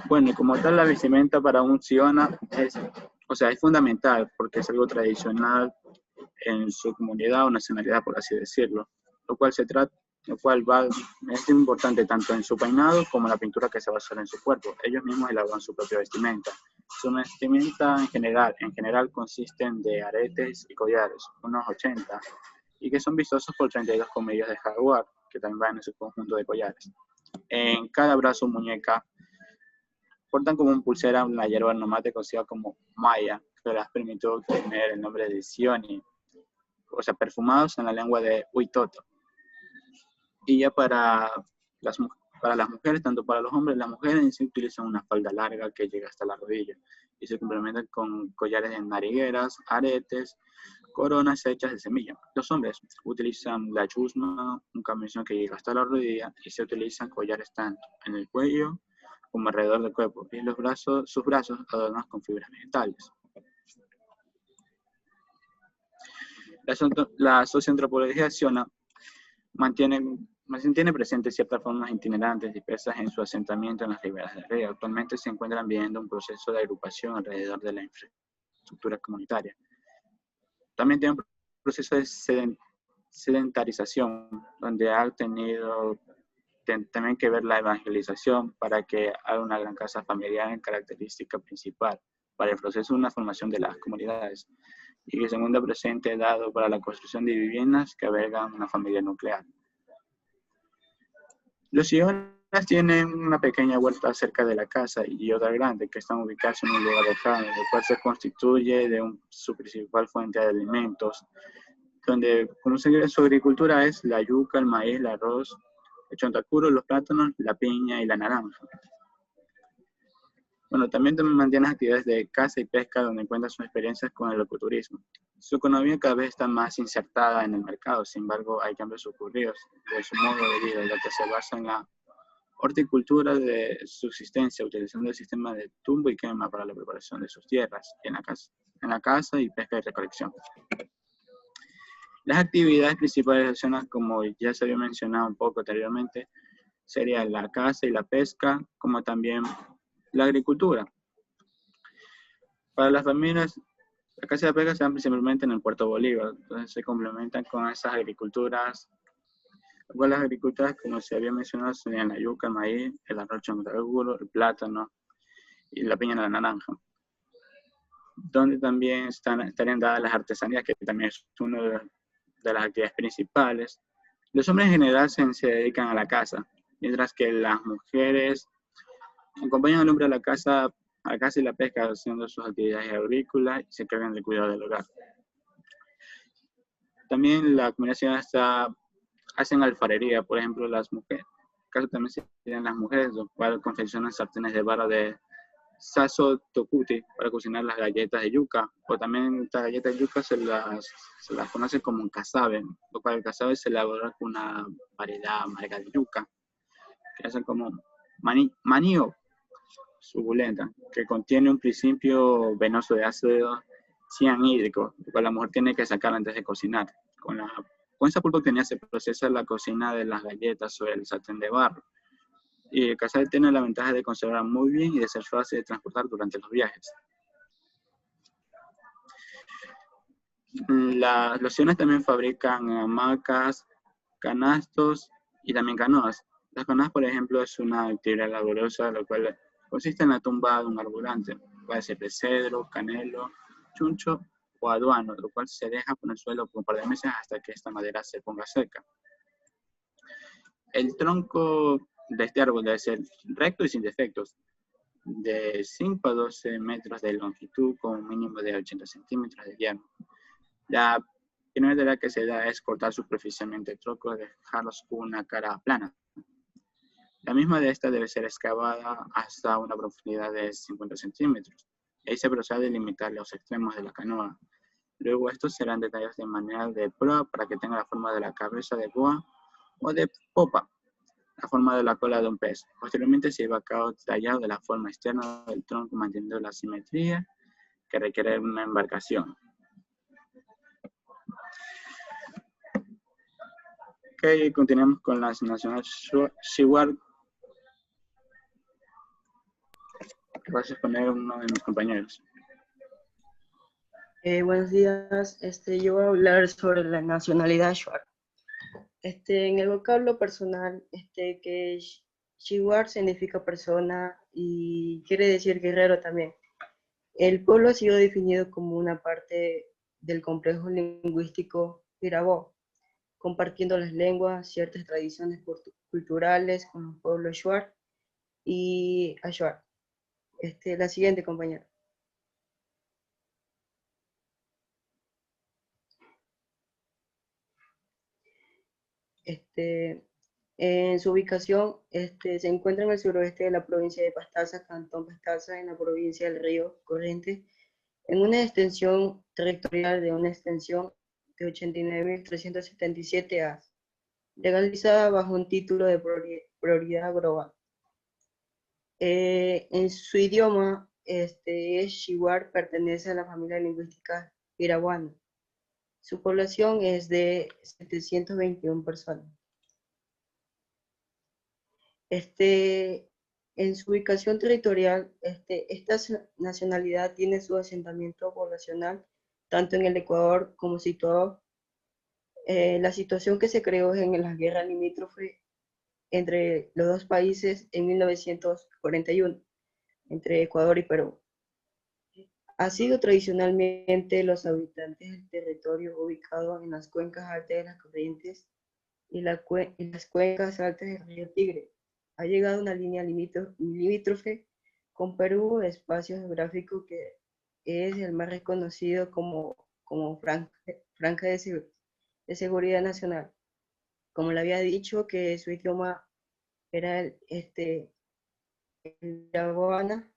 Bueno, y como tal, la vestimenta para un siona es fundamental porque es algo tradicional en su comunidad o nacionalidad, por así decirlo, lo cual es importante tanto en su peinado como en la pintura que se va a hacer en su cuerpo. Ellos mismos elaboran su propia vestimenta. Su vestimenta en general consisten de aretes y collares, unos 80, y que son vistosos por 32 colmillos de jaguar, que también van en su conjunto de collares. En cada brazo o muñeca portan como un pulsera una hierba aromática conocida como maya, que les permitió obtener el nombre de sioni, perfumados en la lengua de Huitoto. Y ya para las mujeres, tanto para los hombres, las mujeres sí utilizan una falda larga que llega hasta la rodilla y se complementan con collares de narigueras, aretes, coronas hechas de semilla. Los hombres utilizan la chusma, un camisón que llega hasta la rodilla, y se utilizan collares tanto en el cuello como alrededor del cuerpo, y sus brazos adornados con fibras vegetales. La socioantropología siona mantiene presentes ciertas formas itinerantes dispersas en su asentamiento en las riberas del río. Actualmente se encuentran viviendo un proceso de agrupación alrededor de la infraestructura comunitaria. También tiene un proceso de sedentarización, donde ha tenido también que ver la evangelización para que haga una gran casa familiar en característica principal para el proceso de una formación de las comunidades, y que segundo presente dado para la construcción de viviendas que albergan una familia nuclear. Los sionas tienen una pequeña huerta cerca de la casa y otra grande que están ubicadas en un lugar lejano, el cual se constituye de su principal fuente de alimentos, donde como su agricultura es la yuca, el maíz, el arroz, el chontacuro, los plátanos, la piña y la naranja. Bueno, también mantiene actividades de caza y pesca, donde encuentra sus experiencias con el ecoturismo. Su economía cada vez está más insertada en el mercado, sin embargo, hay cambios ocurridos de su modo de vida, ya que se basa en la horticultura de subsistencia, utilizando el sistema de tumbo y quema para la preparación de sus tierras, en la caza y pesca y recolección. Las actividades principales de las zonas, como ya se había mencionado un poco anteriormente, serían la caza y la pesca, como también la agricultura. Para las familias La caza y la pesca se dan principalmente en el Puerto Bolívar, entonces se complementan con esas agriculturas. Las agriculturas, como se había mencionado, serían la yuca, el maíz, el arroz chontalguro, el plátano y la piña de la naranja, donde también estarían dadas las artesanías, que también es una de las actividades principales. Los hombres en general se dedican a la caza, mientras que las mujeres acompañan al hombre a la caza y la pesca, haciendo sus actividades agrícolas y se encargan del cuidado del hogar. También la combinación hacen alfarería, por ejemplo, las mujeres. En caso también serían las mujeres, los cuales confeccionan sartenes de barro de saso tokuti para cocinar las galletas de yuca, o también estas galletas de yuca se las conoce como un casabe, lo cual el casabe se elabora con una variedad amarga de yuca, que hacen como manío suculenta, que contiene un principio venoso de ácido cianhídrico, lo cual la mujer tiene que sacar antes de cocinar. Con esa pulpa obtenida se procesa la cocina de las galletas sobre el sartén de barro. Y el casabe tiene la ventaja de conservar muy bien y de ser fácil de transportar durante los viajes. Las lociones también fabrican hamacas, canastos y también canoas. Las canoas, por ejemplo, es una actividad laboriosa, lo cual consiste en la tumba de un arbolante. Puede ser de cedro, canelo, chuncho o aduano, lo cual se deja por el suelo por un par de meses hasta que esta madera se ponga seca. El tronco de este árbol debe ser recto y sin defectos, de 5 a 12 metros de longitud con un mínimo de 80 centímetros de diámetro. La primera tarea que se da es cortar superficialmente el tronco y dejarlos con una cara plana. La misma de esta debe ser excavada hasta una profundidad de 50 centímetros. Ahí se procede a delimitar los extremos de la canoa. Luego estos serán detallados de manera de proa para que tenga la forma de la cabeza de boa o de popa, la forma de la cola de un pez. Posteriormente se lleva a cabo el tallado de la forma externa del tronco manteniendo la simetría que requiere una embarcación. Ok, continuamos con la National Shipyard. Va a exponer uno de mis compañeros. Buenos días. Yo voy a hablar sobre la nacionalidad Shuar. En el vocablo personal, que Shuar significa persona y quiere decir guerrero también. El pueblo ha sido definido como una parte del complejo lingüístico Pirabó, compartiendo las lenguas, ciertas tradiciones culturales con los pueblos Shuar y Ashuar. La siguiente, compañera. En su ubicación, se encuentra en el suroeste de la provincia de Pastaza, Cantón Pastaza, en la provincia del Río Corrientes, en una extensión territorial de una extensión de 89.377 as, legalizada bajo un título de prioridad global. En su idioma, Shuar pertenece a la familia lingüística piraguana. Su población es de 721 personas. En su ubicación territorial, esta nacionalidad tiene su asentamiento poblacional tanto en el Ecuador como situado. La situación que se creó en la guerra limítrofe entre los dos países en 1941, entre Ecuador y Perú. Ha sido tradicionalmente los habitantes del territorio ubicado en las cuencas altas de las corrientes y las cuencas altas del río Tigre. Ha llegado una línea limítrofe con Perú, espacio geográfico que es el más reconocido como franja de seguridad nacional. Como le había dicho, que su idioma era el yaguana,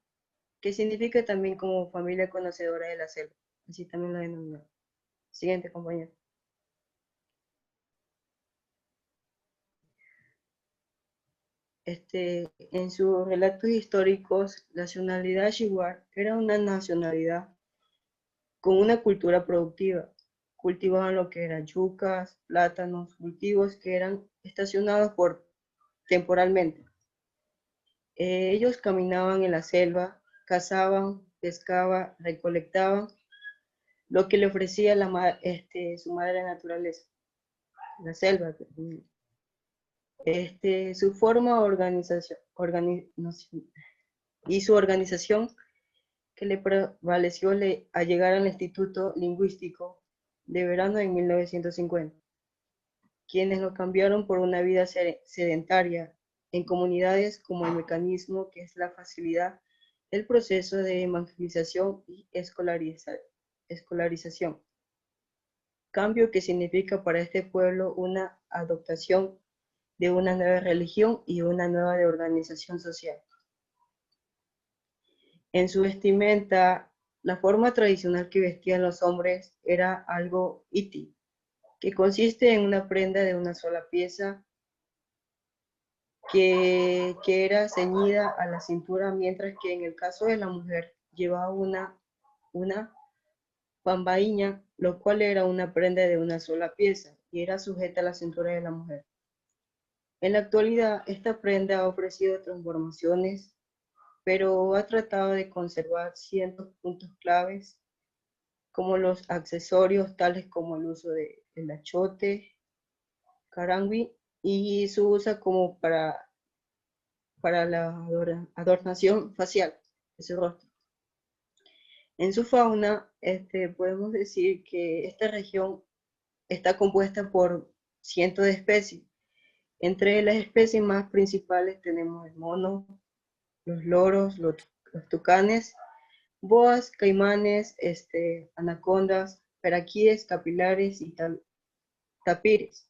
que significa también como familia conocedora de la selva. Así también lo denominó. Siguiente, compañero. En sus relatos históricos, la nacionalidad Shuar era una nacionalidad con una cultura productiva. Cultivaban lo que eran yucas, plátanos, cultivos que eran estacionados temporalmente. Ellos caminaban en la selva, cazaban, pescaban, recolectaban lo que le ofrecía su madre naturaleza, la selva. Su forma y su organización que le prevaleció a llegar al Instituto Lingüístico de Verano en 1950, quienes lo cambiaron por una vida sedentaria en comunidades como el mecanismo que es la facilidad del proceso de evangelización y escolarización. Cambio que significa para este pueblo una adoptación de una nueva religión y una nueva de organización social. En su vestimenta, la forma tradicional que vestían los hombres era algo iti, que consiste en una prenda de una sola pieza que era ceñida a la cintura, mientras que en el caso de la mujer llevaba una pambaíña, lo cual era una prenda de una sola pieza y era sujeta a la cintura de la mujer. En la actualidad, esta prenda ha ofrecido transformaciones, pero ha tratado de conservar ciertos puntos claves, como los accesorios tales como el uso del achote, carangui, y su uso como para la adornación facial de su rostro. En su fauna, podemos decir que esta región está compuesta por cientos de especies. Entre las especies más principales tenemos el mono, los loros, los tucanes, boas, caimanes, anacondas, paraquíes, capilares y tapires.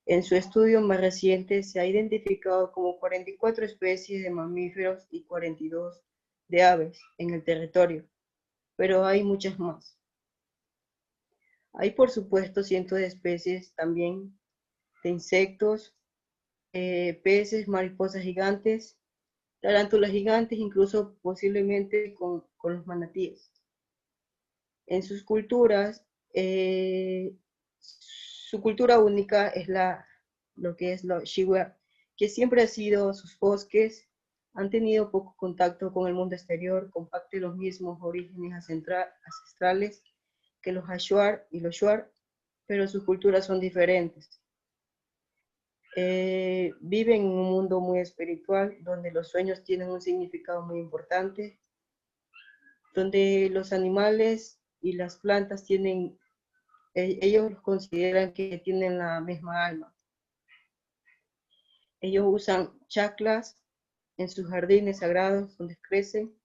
En su estudio más reciente se ha identificado como 44 especies de mamíferos y 42 de aves en el territorio, pero hay muchas más. Hay, por supuesto, cientos de especies también de insectos, peces, mariposas gigantes, tarántulas gigantes, incluso posiblemente con los manatíes. En sus culturas, su cultura única es lo que es lo Shiwa, que siempre ha sido sus bosques, han tenido poco contacto con el mundo exterior, comparten los mismos orígenes ancestrales que los Ashuar y los Shuar, pero sus culturas son diferentes. Viven en un mundo muy espiritual, donde los sueños tienen un significado muy importante, donde los animales y las plantas tienen, ellos consideran que tienen la misma alma. Ellos usan chaclas en sus jardines sagrados donde crecen.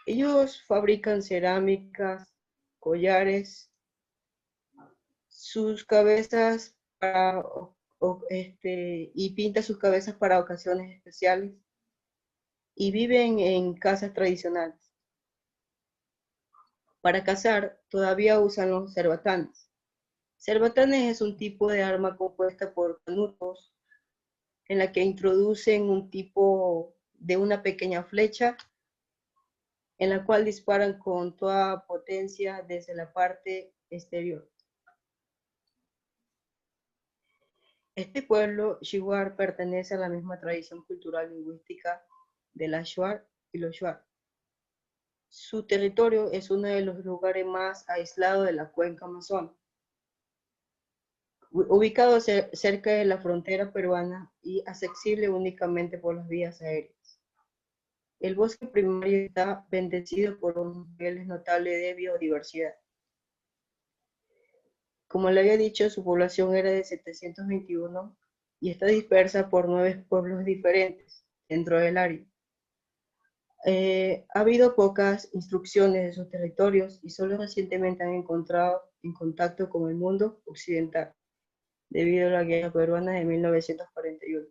Ellos fabrican cerámicas, collares, sus cabezas y pintan sus cabezas para ocasiones especiales y viven en casas tradicionales. Para cazar todavía usan los cerbatanes. Cerbatanes es un tipo de arma compuesta por canutos en la que introducen un tipo de una pequeña flecha en la cual disparan con toda potencia desde la parte exterior. Este pueblo Shuar pertenece a la misma tradición cultural lingüística de la Shuar y los Shuar. Su territorio es uno de los lugares más aislados de la cuenca amazónica, ubicado cerca de la frontera peruana y accesible únicamente por las vías aéreas. El bosque primario está bendecido por unos niveles notables de biodiversidad. Como le había dicho, su población era de 721 y está dispersa por 9 pueblos diferentes dentro del área. Ha habido pocas instrucciones de sus territorios y solo recientemente han encontrado en contacto con el mundo occidental, debido a la guerra peruana de 1941.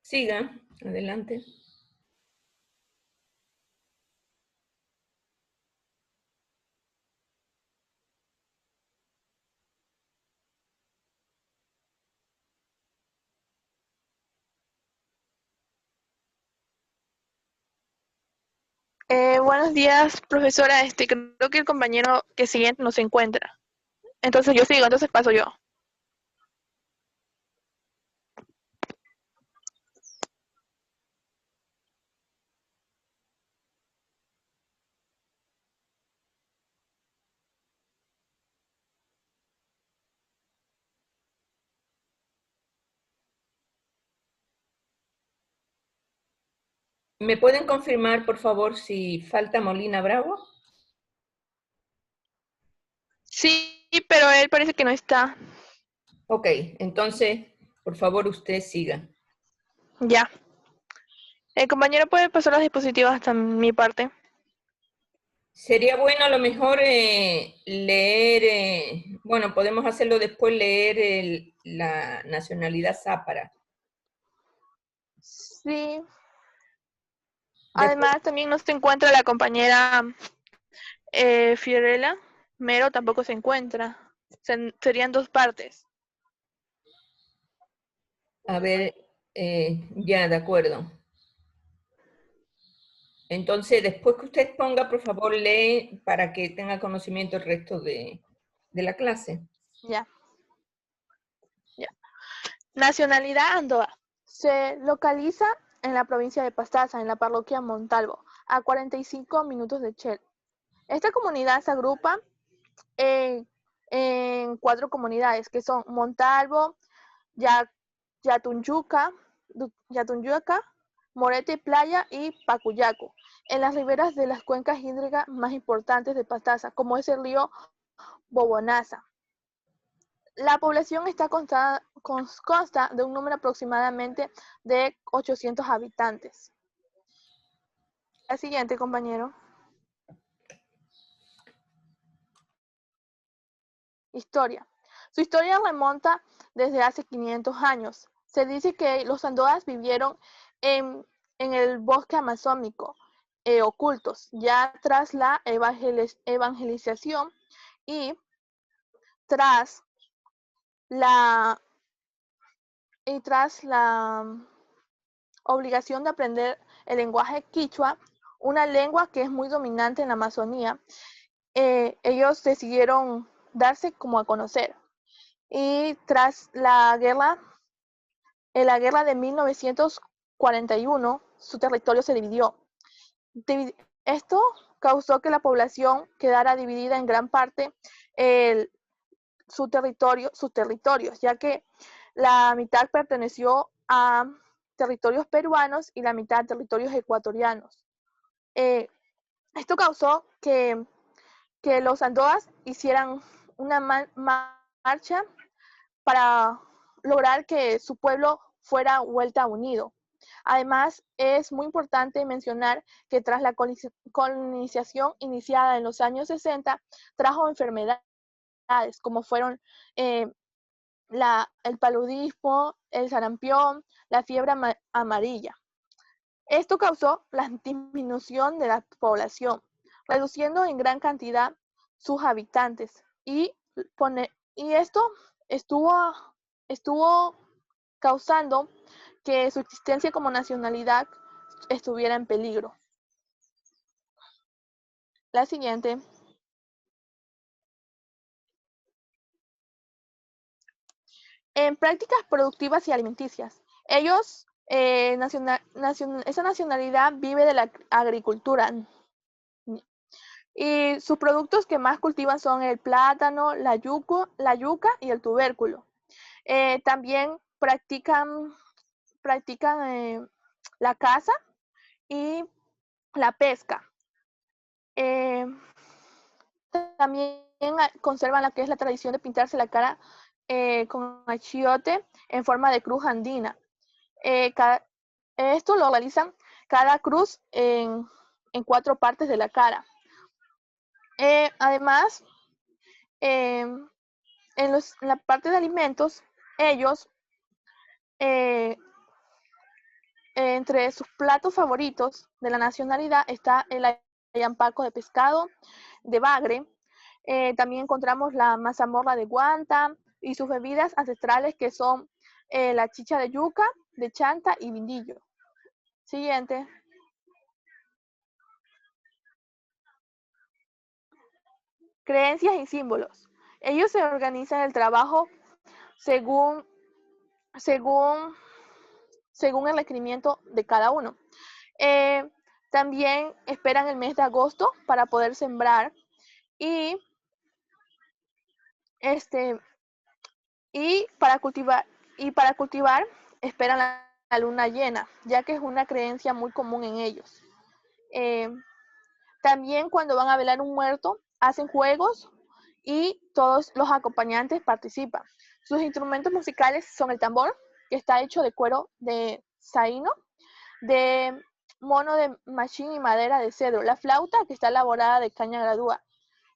Siga, adelante. Buenos días, profesora. Creo que el compañero que sigue no se encuentra. Entonces yo sigo, entonces paso yo. ¿Me pueden confirmar, por favor, si falta Molina Bravo? Sí, pero él parece que no está. Ok, entonces, por favor, usted siga. Ya. El compañero puede pasar las diapositivas hasta mi parte. Sería bueno a lo mejor leer, bueno, podemos hacerlo después, leer la nacionalidad zápara. Sí. Además, también no se encuentra la compañera Fiorella Mero, tampoco se encuentra. Serían dos partes. A ver, ya, de acuerdo. Entonces, después que usted ponga, por favor, lee para que tenga conocimiento el resto de la clase. Ya. Ya. Nacionalidad Andoa. Se localiza en la provincia de Pastaza, en la parroquia Montalvo, a 45 minutos de Chel. Esta comunidad se agrupa en 4 comunidades, que son Montalvo, Yatunjuca, Morete Playa y Pacuyaco, en las riberas de las cuencas hídricas más importantes de Pastaza, como es el río Bobonaza. La población consta de un número aproximadamente de 800 habitantes. La siguiente, compañero. Historia. Su historia remonta desde hace 500 años. Se dice que los andoas vivieron en el bosque amazónico, ocultos, ya tras la evangelización y tras la obligación de aprender el lenguaje quichua, una lengua que es muy dominante en la Amazonía. Ellos decidieron darse como a conocer. Y tras la guerra de 1941, su territorio se dividió. Esto causó que la población quedara dividida en gran parte sus territorios, ya que la mitad perteneció a territorios peruanos y la mitad a territorios ecuatorianos. Esto causó que los andoas hicieran una marcha para lograr que su pueblo fuera vuelta unido. Además, es muy importante mencionar que tras la colonización iniciada en los años 60, trajo enfermedades como fueron el paludismo, el sarampión, la fiebre amarilla. Esto causó la disminución de la población, reduciendo en gran cantidad sus habitantes y esto estuvo causando que su existencia como nacionalidad estuviera en peligro. La siguiente. En prácticas productivas y alimenticias. Ellos, esa nacionalidad vive de la agricultura. Y sus productos que más cultivan son el plátano, la yuca y el tubérculo. También practican la caza y la pesca. También conservan lo que es la tradición de pintarse la cara con achiote en forma de cruz andina. Esto lo realizan cada cruz en 4 partes de la cara. Además, en la parte de alimentos, ellos, entre sus platos favoritos de la nacionalidad está el ayampaco de pescado, de bagre. También encontramos la mazamorra de guanta y sus bebidas ancestrales que son la chicha de yuca, de chanta y vindillo. Siguiente. creencias y símbolos. Ellos se organizan el trabajo según el requerimiento de cada uno. También esperan el mes de agosto para poder sembrar y para cultivar esperan la luna llena, ya que es una creencia muy común en ellos. También cuando van a velar un muerto, hacen juegos y todos los acompañantes participan. Sus instrumentos musicales son el tambor, que está hecho de cuero de saíno, de mono de machín y madera de cedro. La flauta, que está elaborada de caña gradúa.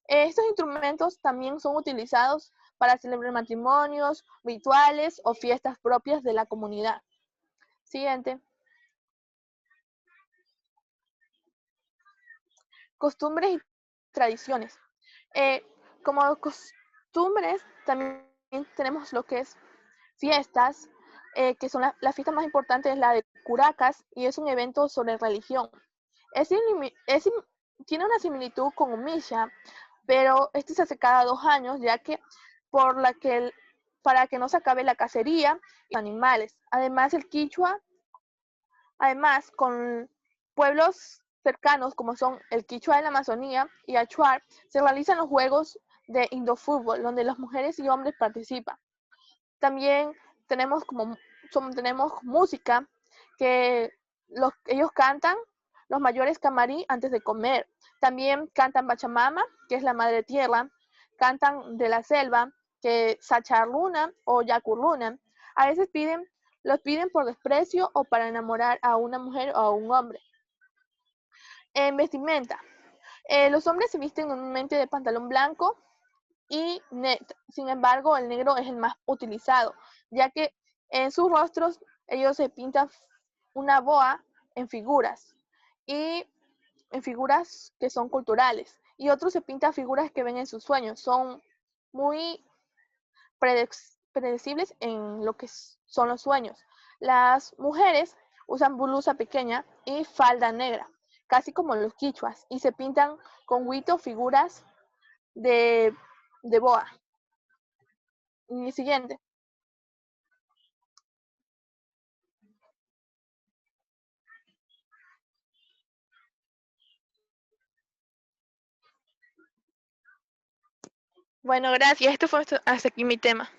Estos instrumentos también son utilizados para celebrar matrimonios, rituales o fiestas propias de la comunidad. Siguiente. Costumbres y tradiciones. Como costumbres también tenemos lo que es fiestas, que son la fiesta más importante es la de Curacas y es un evento sobre religión. Tiene una similitud con Umisha, pero este se hace cada 2 años, ya que para que no se acabe la cacería y los animales. Además, con pueblos cercanos como son el Quichua de la Amazonía y Achuar, se realizan los juegos de Indofútbol, donde las mujeres y hombres participan. También tenemos música que ellos cantan, los mayores camarí antes de comer. También cantan Pachamama, que es la madre tierra, cantan de la selva, que es Sacharluna o Yacurluna. A veces los piden por desprecio o para enamorar a una mujer o a un hombre. En vestimenta, los hombres se visten normalmente de pantalón blanco y sin embargo el negro es el más utilizado, ya que en sus rostros ellos se pintan una boa en figuras que son culturales, y otros se pintan figuras que ven en sus sueños. Son muy predecibles en lo que son los sueños. Las mujeres usan blusa pequeña y falda negra, casi como los quichuas, y se pintan con huito figuras de boa. Y siguiente. Bueno, gracias. Esto fue hasta aquí mi tema.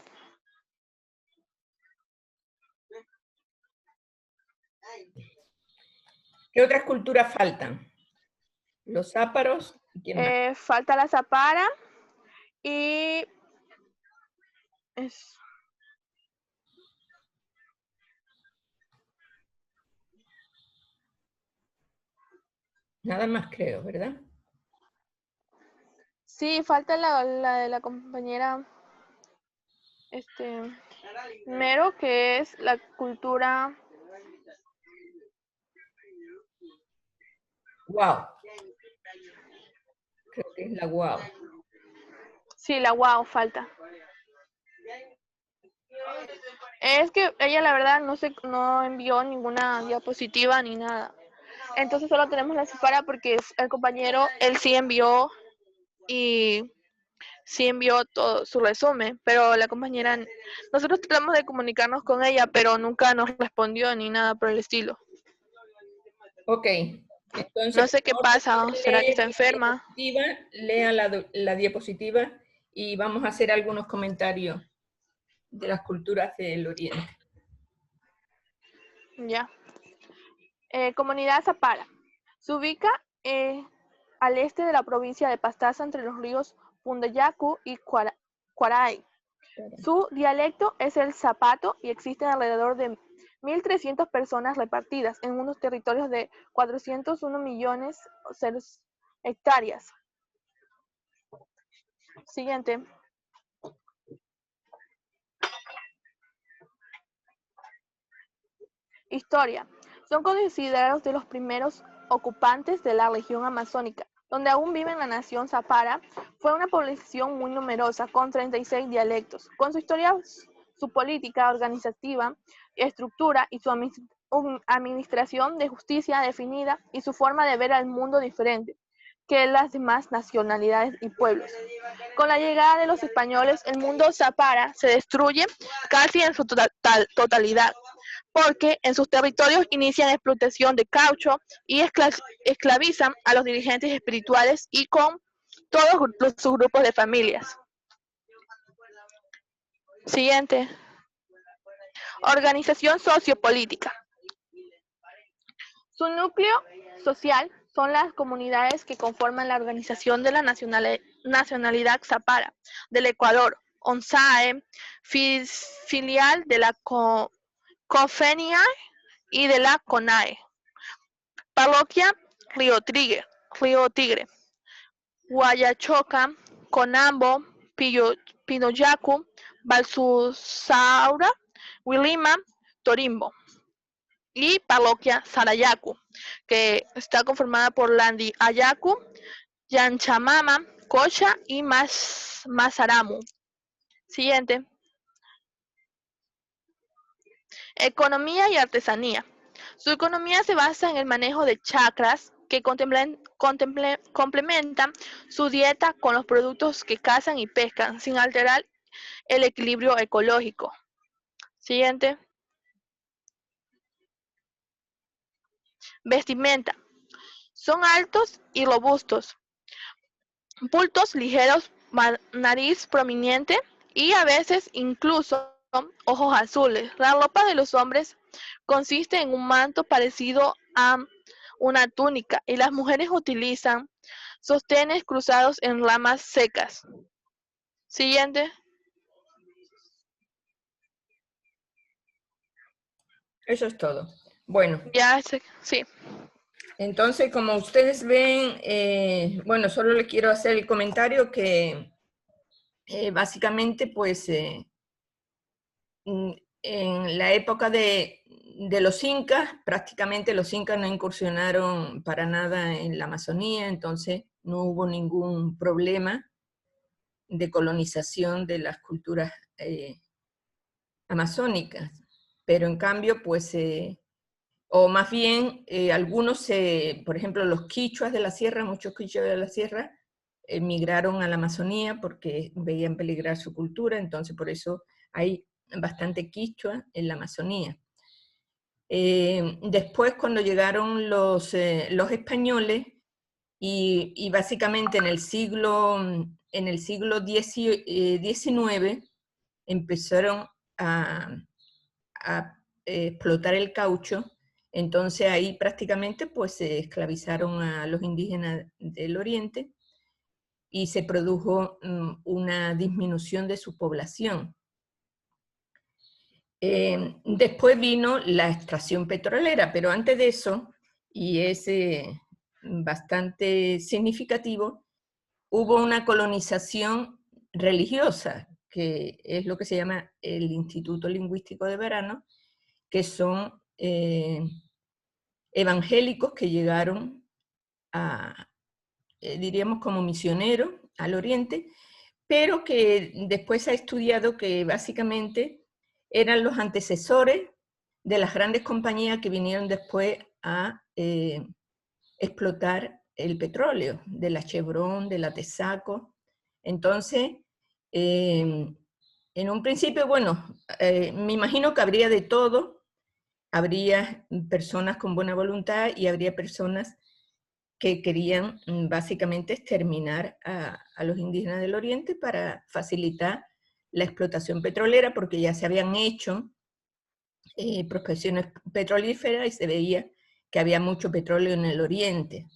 ¿Qué otras culturas faltan? Los záparos. ¿Quién más? Falta la zapara y Nada más creo, ¿verdad? Sí, falta la de la compañera Mero, que es la cultura. Wow. Creo que es la wow. Sí, la wow falta. Es que ella la verdad no envió ninguna diapositiva ni nada. Entonces solo tenemos la zapara porque el compañero, él sí envió y sí envió todo su resumen, pero la compañera, nosotros tratamos de comunicarnos con ella, pero nunca nos respondió ni nada por el estilo. Ok. Entonces, no sé qué pasa, ¿será que está enferma? Lea la diapositiva y vamos a hacer algunos comentarios de las culturas del Oriente. Ya. Comunidad Zapara. Se ubica al este de la provincia de Pastaza, entre los ríos Pundayacu y Cuaray. Su dialecto es el zapato y existen alrededor de 1.300 personas repartidas en unos territorios de 401 millones hectáreas. Siguiente. Historia. Son considerados de los primeros ocupantes de la región amazónica, donde aún vive la nación Zapara. Fue una población muy numerosa, con 36 dialectos. Con su historia, su política organizativa, estructura y su administración de justicia definida y su forma de ver al mundo diferente. que las demás nacionalidades y pueblos. Con la llegada de los españoles, el mundo zapara se destruye casi en su totalidad, porque en sus territorios inician explotación de caucho y esclavizan a los dirigentes espirituales y con todos sus grupos de familias. Siguiente. Organización sociopolítica. Su núcleo social son las comunidades que conforman la organización de la nacionalidad zapara del Ecuador, ONSAE, filial de la COFENIAE y de la CONAE. Parroquia Río Tigre, Guayachoca, Conambo, Pinoyacu, Balsusaura, Huilima, Torimbo. Y Parroquia Sarayacu, que está conformada por Landi Ayacu, Yanchamama, Cocha y Mazaramu. Siguiente. Economía y artesanía. Su economía se basa en el manejo de chacras que complementan su dieta con los productos que cazan y pescan sin alterar el equilibrio ecológico. Siguiente. Vestimenta. Son altos y robustos, bultos ligeros, nariz prominente y a veces incluso ojos azules. La ropa de los hombres consiste en un manto parecido a una túnica y las mujeres utilizan sostenes cruzados en ramas secas. Siguiente. Eso es todo. Bueno. Ya, sí. Entonces, como ustedes ven, bueno, solo les quiero hacer el comentario que básicamente, pues, en la época de los incas, prácticamente los incas no incursionaron para nada en la Amazonía, entonces no hubo ningún problema de colonización de las culturas amazónicas. Pero en cambio, pues, o más bien, algunos, por ejemplo, los quichuas de la sierra, muchos quichuas de la sierra, emigraron a la Amazonía porque veían peligrar su cultura, entonces por eso hay bastante quichua en la Amazonía. Después, cuando llegaron los españoles, y básicamente en el siglo XIX empezaron a explotar el caucho, entonces ahí prácticamente pues se esclavizaron a los indígenas del oriente y se produjo una disminución de su población. Después vino la extracción petrolera, pero antes de eso, y es bastante significativo, hubo una colonización religiosa, que es lo que se llama el Instituto Lingüístico de Verano, que son evangélicos que llegaron diríamos como misioneros al oriente, pero que después se ha estudiado que básicamente eran los antecesores de las grandes compañías que vinieron después a explotar el petróleo, de la Chevron, de la Texaco. Entonces, en un principio, bueno, me imagino que habría de todo, habría personas con buena voluntad y habría personas que querían básicamente exterminar a los indígenas del oriente para facilitar la explotación petrolera, porque ya se habían hecho prospecciones petrolíferas y se veía que había mucho petróleo en el oriente.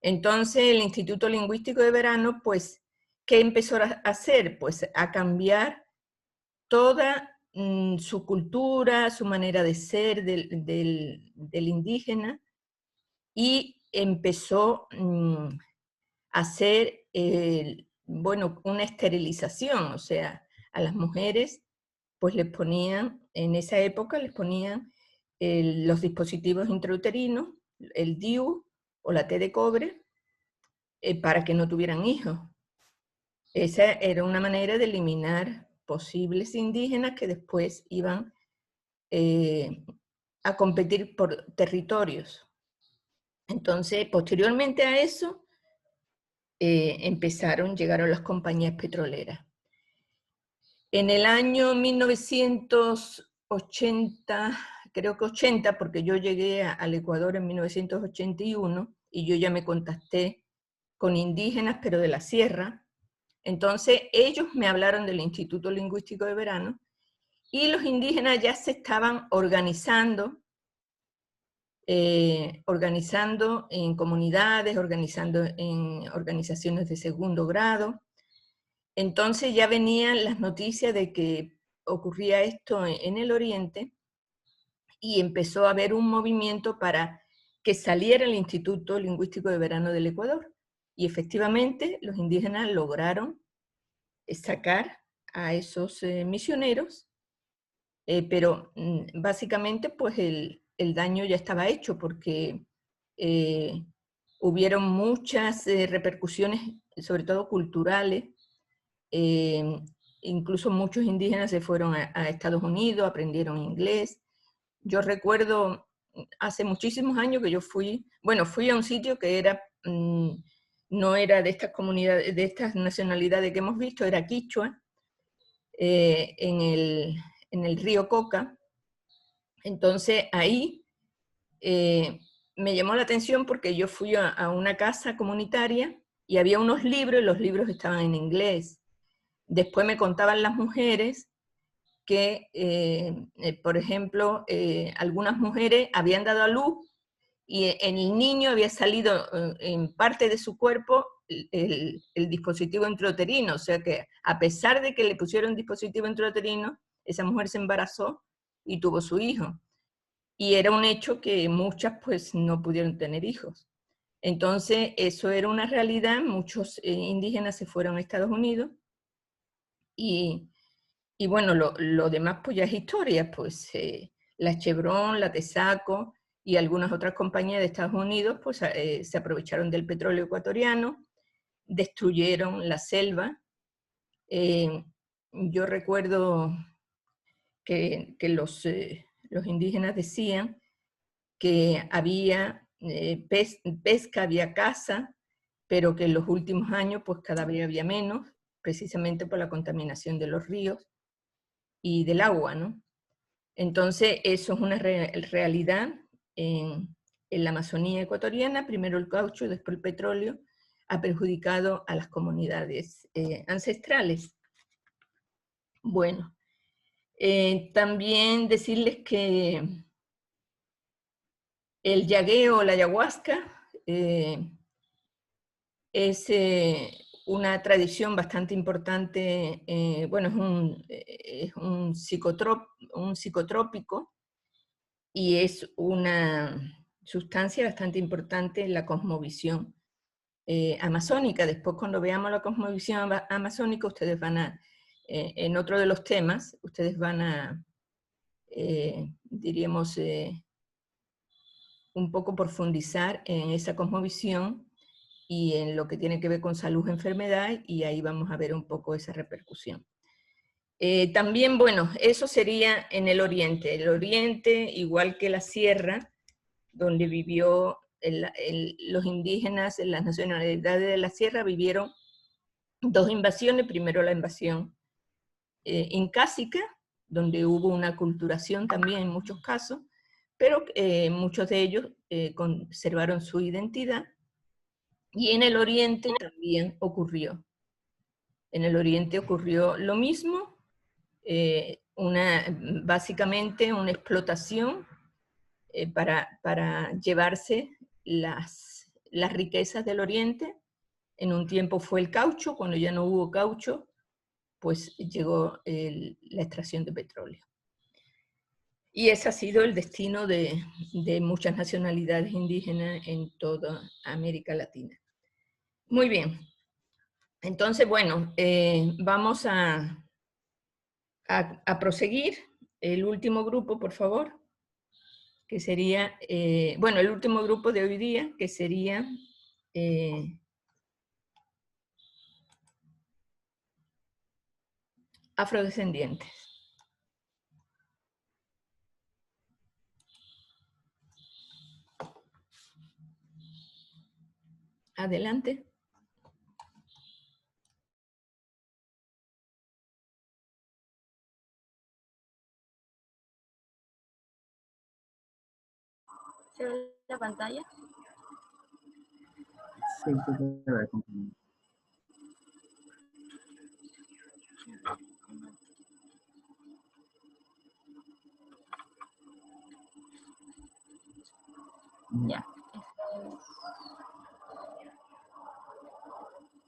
Entonces el Instituto Lingüístico de Verano, pues, ¿qué empezó a hacer? Pues a cambiar toda su cultura, su manera de ser del indígena, y empezó a hacer, bueno, una esterilización, o sea, a las mujeres, pues les ponían, en esa época les ponían los dispositivos intrauterinos, el DIU o la T de cobre, para que no tuvieran hijos. Esa era una manera de eliminar posibles indígenas que después iban a competir por territorios. Entonces, posteriormente a eso, llegaron las compañías petroleras. En el año 1980, creo que 80, porque yo llegué al Ecuador en 1981 y yo ya me contacté con indígenas, pero de la sierra. Entonces ellos me hablaron del Instituto Lingüístico de Verano y los indígenas ya se estaban organizando en comunidades, organizando en organizaciones de segundo grado. Entonces ya venían las noticias de que ocurría esto en el Oriente y empezó a haber un movimiento para que saliera el Instituto Lingüístico de Verano del Ecuador. Y efectivamente los indígenas lograron sacar a esos misioneros, pero básicamente pues el daño ya estaba hecho porque hubieron muchas repercusiones, sobre todo culturales. Incluso muchos indígenas se fueron a Estados Unidos, aprendieron inglés. Yo recuerdo hace muchísimos años que yo fui a un sitio que era, no era de estas comunidades, de estas nacionalidades que hemos visto, era quichua, en el río Coca. Entonces ahí me llamó la atención porque yo fui a una casa comunitaria y había unos libros y los libros estaban en inglés. Después me contaban las mujeres que, por ejemplo, algunas mujeres habían dado a luz y en el niño había salido en parte de su cuerpo el dispositivo intrauterino, o sea que a pesar de que le pusieron dispositivo intrauterino, esa mujer se embarazó y tuvo su hijo. Y era un hecho que muchas pues no pudieron tener hijos. Entonces eso era una realidad, muchos indígenas se fueron a Estados Unidos y bueno, lo demás pues ya es historia, pues la Chevron, la Texaco y algunas otras compañías de Estados Unidos pues se aprovecharon del petróleo ecuatoriano, destruyeron la selva. Yo recuerdo que los indígenas decían que había pesca, había caza, pero que en los últimos años pues cada vez había menos, precisamente por la contaminación de los ríos y del agua, ¿no? Entonces, eso es una realidad en la Amazonía ecuatoriana. Primero el caucho, después el petróleo, ha perjudicado a las comunidades ancestrales. Bueno, también decirles que el yagueo, la ayahuasca, es una tradición bastante importante, bueno, es un psicotrópico y es una sustancia bastante importante en la cosmovisión amazónica. Después cuando veamos la cosmovisión amazónica, ustedes van a, en otro de los temas, ustedes van a, diríamos, un poco profundizar en esa cosmovisión y en lo que tiene que ver con salud, enfermedad, y ahí vamos a ver un poco esa repercusión. También, bueno, eso sería en el oriente. El oriente, igual que la sierra, donde vivió los indígenas, las nacionalidades de la sierra, vivieron dos invasiones. Primero la invasión incásica, donde hubo una aculturación también en muchos casos, pero muchos de ellos conservaron su identidad. Y en el oriente también ocurrió. En el oriente ocurrió lo mismo, básicamente una explotación para llevarse las riquezas del oriente. En un tiempo fue el caucho, cuando ya no hubo caucho, pues llegó la extracción de petróleo. Y ese ha sido el destino de muchas nacionalidades indígenas en toda América Latina. Muy bien. Entonces, bueno, vamos a proseguir. El último grupo, por favor, que sería, bueno, el último grupo de hoy día, que sería afrodescendientes. Adelante. ¿Se ve la pantalla? Sí, sí se ve, compañero. Ya.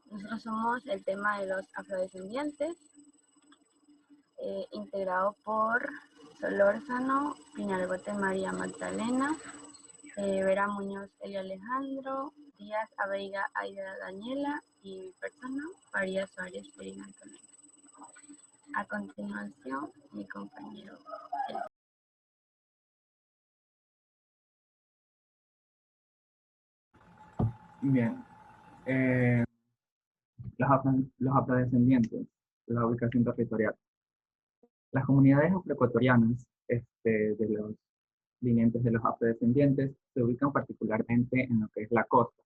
Nosotros somos el tema de los afrodescendientes, integrado por Solórzano, Pinalgote María Magdalena, Vera Muñoz Elia Alejandro, Díaz Aveiga Aida Daniela y mi persona, María Suárez Perín Antonella. A continuación, mi compañero. Bien. Los afrodescendientes, la ubicación territorial. Las comunidades afroecuatorianas de los vinientes de los afrodescendientes se ubican particularmente en lo que es la costa,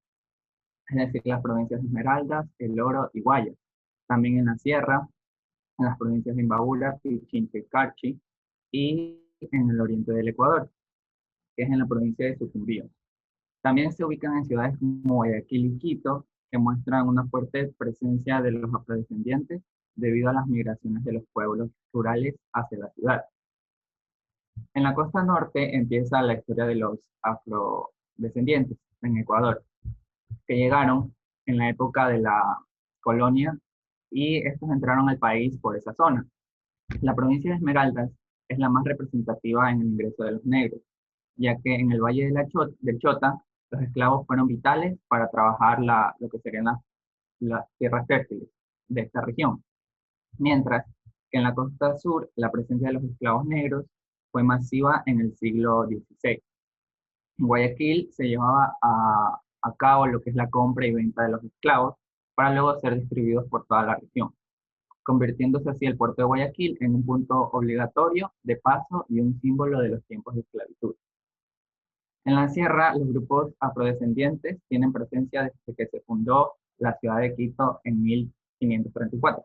es decir, las provincias de Esmeraldas, El Oro y Guayas. También en la sierra, en las provincias de Imbabura, Pichincha y Carchi, y en el oriente del Ecuador, que es en la provincia de Sucumbíos. También se ubican en ciudades como Guayaquil y Quito, que muestran una fuerte presencia de los afrodescendientes debido a las migraciones de los pueblos rurales hacia la ciudad. En la costa norte empieza la historia de los afrodescendientes en Ecuador, que llegaron en la época de la colonia y estos entraron al país por esa zona. La provincia de Esmeraldas es la más representativa en el ingreso de los negros, ya que en el Valle del Chota los esclavos fueron vitales para trabajar lo que serían las tierras fértiles de esta región. Mientras que en la costa sur la presencia de los esclavos negros fue masiva en el siglo XVI. En Guayaquil se llevaba a cabo lo que es la compra y venta de los esclavos para luego ser distribuidos por toda la región, convirtiéndose así el puerto de Guayaquil en un punto obligatorio de paso y un símbolo de los tiempos de esclavitud. En la sierra, los grupos afrodescendientes tienen presencia desde que se fundó la ciudad de Quito en 1534.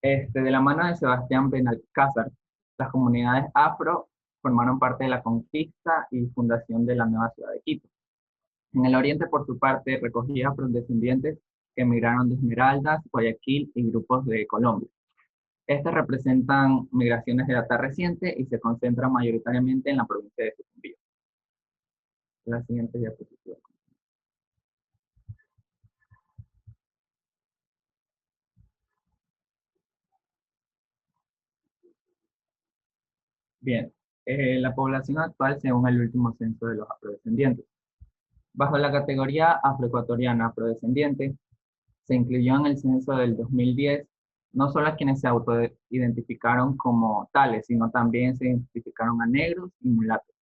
De la mano de Sebastián Benalcázar, las comunidades afro formaron parte de la conquista y fundación de la nueva ciudad de Quito. En el oriente, por su parte, recogía afrodescendientes que emigraron de Esmeraldas, Guayaquil y grupos de Colombia. Estas representan migraciones de data reciente y se concentran mayoritariamente en la provincia de Sucumbíos. La siguiente diapositiva. Bien, la población actual según el último censo de los afrodescendientes. Bajo la categoría afroecuatoriana afrodescendiente, se incluyó en el censo del 2010 no solo a quienes se autoidentificaron como tales, sino también se identificaron a negros y mulatos.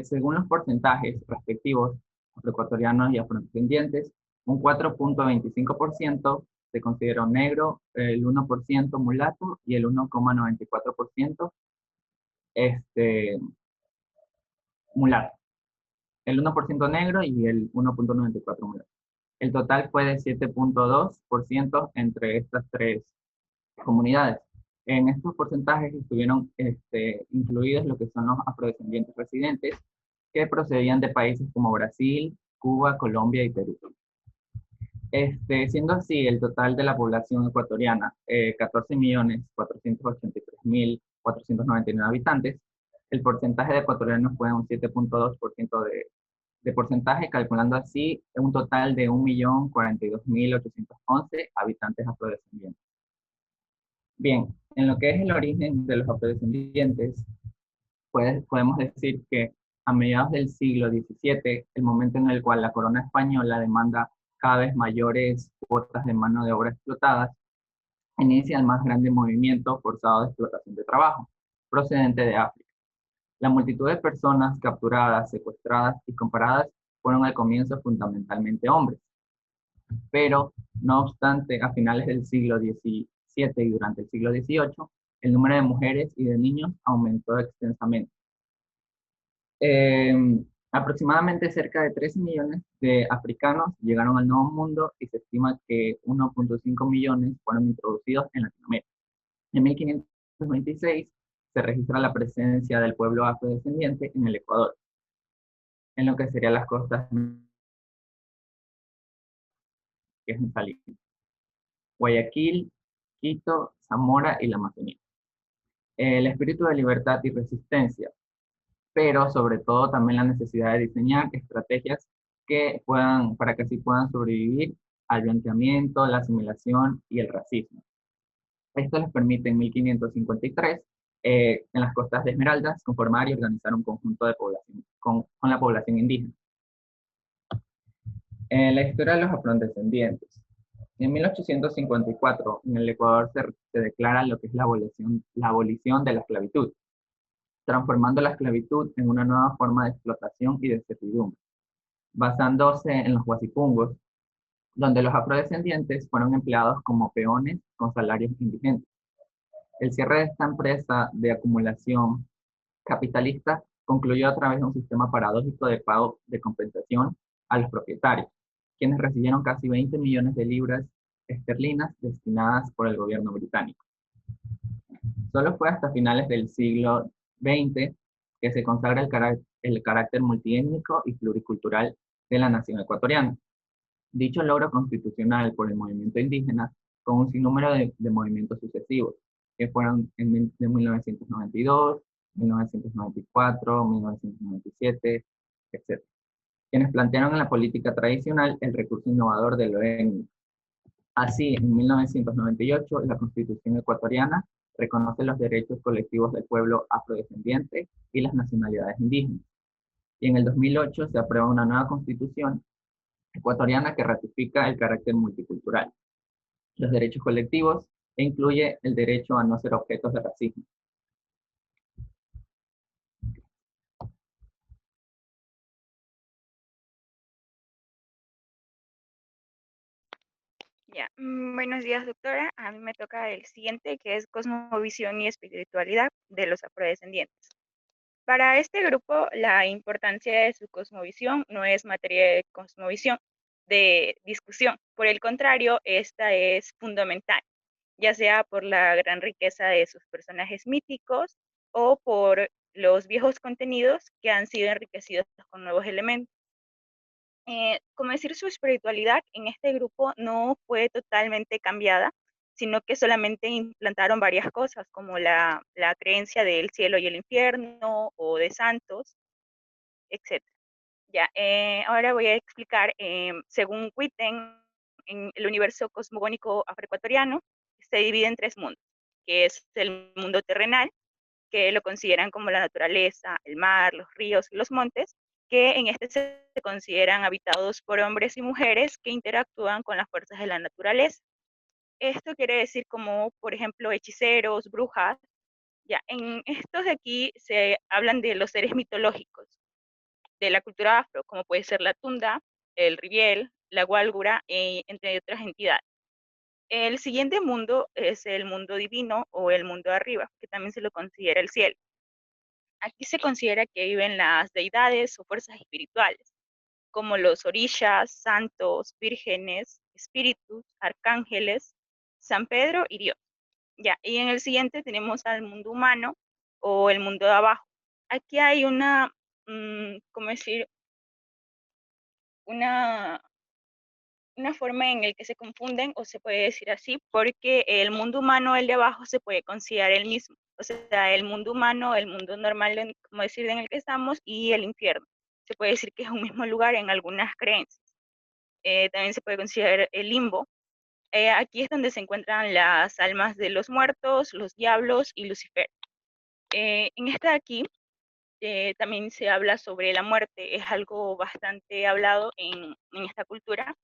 Según los porcentajes respectivos, afroecuatorianos y afrodescendientes, un 4.25% se consideró negro, el 1% mulato y el 1.94% mulato. El 1% negro y el 1.94% mulato. El total fue de 7.2% entre estas tres comunidades. En estos porcentajes estuvieron incluidos lo que son los afrodescendientes residentes que procedían de países como Brasil, Cuba, Colombia y Perú. Siendo así, el total de la población ecuatoriana, 14.483.499 habitantes, el porcentaje de ecuatorianos fue un 7.2% de porcentaje, calculando así un total de 1.042.811 habitantes afrodescendientes. Bien, en lo que es el origen de los afrodescendientes, podemos decir que a mediados del siglo XVII, el momento en el cual la corona española demanda cada vez mayores cuotas de mano de obra explotadas, inicia el más grande movimiento forzado de explotación de trabajo, procedente de África. La multitud de personas capturadas, secuestradas y comparadas fueron al comienzo fundamentalmente hombres. Pero, no obstante, a finales del siglo XVII y durante el siglo XVIII, el número de mujeres y de niños aumentó extensamente. Aproximadamente cerca de 13 millones de africanos llegaron al Nuevo Mundo y se estima que 1.5 millones fueron introducidos en Latinoamérica. En 1526 se registra la presencia del pueblo afrodescendiente en el Ecuador, en lo que serían las costas, que es en Salinas, Guayaquil, Quito, Zamora y la Amazonía. El espíritu de libertad y resistencia, pero sobre todo también la necesidad de diseñar estrategias para que así puedan sobrevivir al blanqueamiento, la asimilación y el racismo. Esto les permite en 1553, en las costas de Esmeraldas, conformar y organizar un conjunto de población con la población indígena. La historia de los afrodescendientes. En 1854, en el Ecuador se declara lo que es la abolición de la esclavitud, transformando la esclavitud en una nueva forma de explotación y de servidumbre, basándose en los guasipungos, donde los afrodescendientes fueron empleados como peones con salarios indigentes. El cierre de esta empresa de acumulación capitalista concluyó a través de un sistema paradójico de pago de compensación a los propietarios, quienes recibieron casi 20 millones de libras esterlinas destinadas por el gobierno británico. Solo fue hasta finales del siglo XX que se consagra el carácter multiétnico y pluricultural de la nación ecuatoriana. Dicho logro constitucional por el movimiento indígena con un sinnúmero de movimientos sucesivos, que fueron de 1992, 1994, 1997, etc., quienes plantearon en la política tradicional el recurso innovador de lo étnico. Así, en 1998, la Constitución ecuatoriana reconoce los derechos colectivos del pueblo afrodescendiente y las nacionalidades indígenas. Y en el 2008 se aprueba una nueva Constitución ecuatoriana que ratifica el carácter multicultural, los derechos colectivos e incluye el derecho a no ser objetos de racismo. Ya, buenos días, doctora. A mí me toca el siguiente, que es cosmovisión y espiritualidad de los afrodescendientes. Para este grupo, la importancia de su cosmovisión no es materia de cosmovisión, de discusión. Por el contrario, esta es fundamental, ya sea por la gran riqueza de sus personajes míticos o por los viejos contenidos que han sido enriquecidos con nuevos elementos. Como decir, su espiritualidad en este grupo no fue totalmente cambiada, sino que solamente implantaron varias cosas, como la creencia del cielo y el infierno, o de santos, etc. Ya, ahora voy a explicar, según Witten, en el universo cosmogónico afroecuatoriano se divide en tres mundos, que es el mundo terrenal, que lo consideran como la naturaleza, el mar, los ríos y los montes, que en este se consideran habitados por hombres y mujeres que interactúan con las fuerzas de la naturaleza. Esto quiere decir como, por ejemplo, hechiceros, brujas. Ya, en estos de aquí se hablan de los seres mitológicos de la cultura afro, como puede ser la tunda, el riviel, la guálgura, entre otras entidades. El siguiente mundo es el mundo divino o el mundo de arriba, que también se lo considera el cielo. Aquí se considera que viven las deidades o fuerzas espirituales, como los orishas, santos, vírgenes, espíritus, arcángeles, San Pedro y Dios. Ya, y en el siguiente tenemos al mundo humano o el mundo de abajo. Aquí hay una, ¿cómo decir? Una forma en la que se confunden, o se puede decir así, porque el mundo humano, el de abajo, se puede considerar el mismo. O sea, el mundo humano, el mundo normal, como decir, en el que estamos, y el infierno. Se puede decir que es un mismo lugar en algunas creencias. También se puede considerar el limbo. Aquí es donde se encuentran las almas de los muertos, los diablos y Lucifer. En esta de aquí también se habla sobre la muerte. Es algo bastante hablado en esta cultura,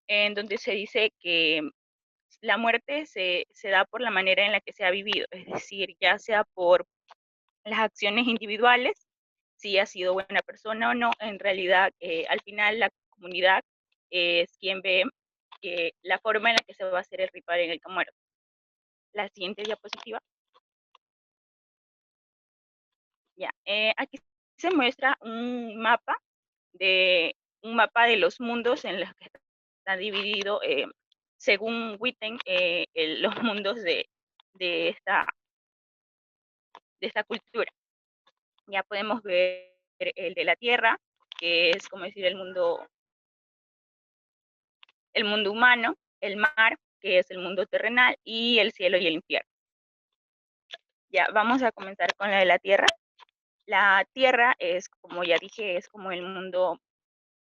en donde se dice que la muerte se da por la manera en la que se ha vivido, es decir, ya sea por las acciones individuales, si ha sido buena persona o no. En realidad, al final la comunidad es quien ve la forma en la que se va a hacer el ritual en el que muere. La siguiente diapositiva. Ya, aquí se muestra un mapa de los mundos en los que está dividido, según Witten, los mundos de esta esta cultura. Ya podemos ver el de la tierra, que es como decir el mundo humano, el mar, que es el mundo terrenal, y el cielo y el infierno. Ya, vamos a comenzar con la de la tierra. La tierra es, como ya dije, es como el mundo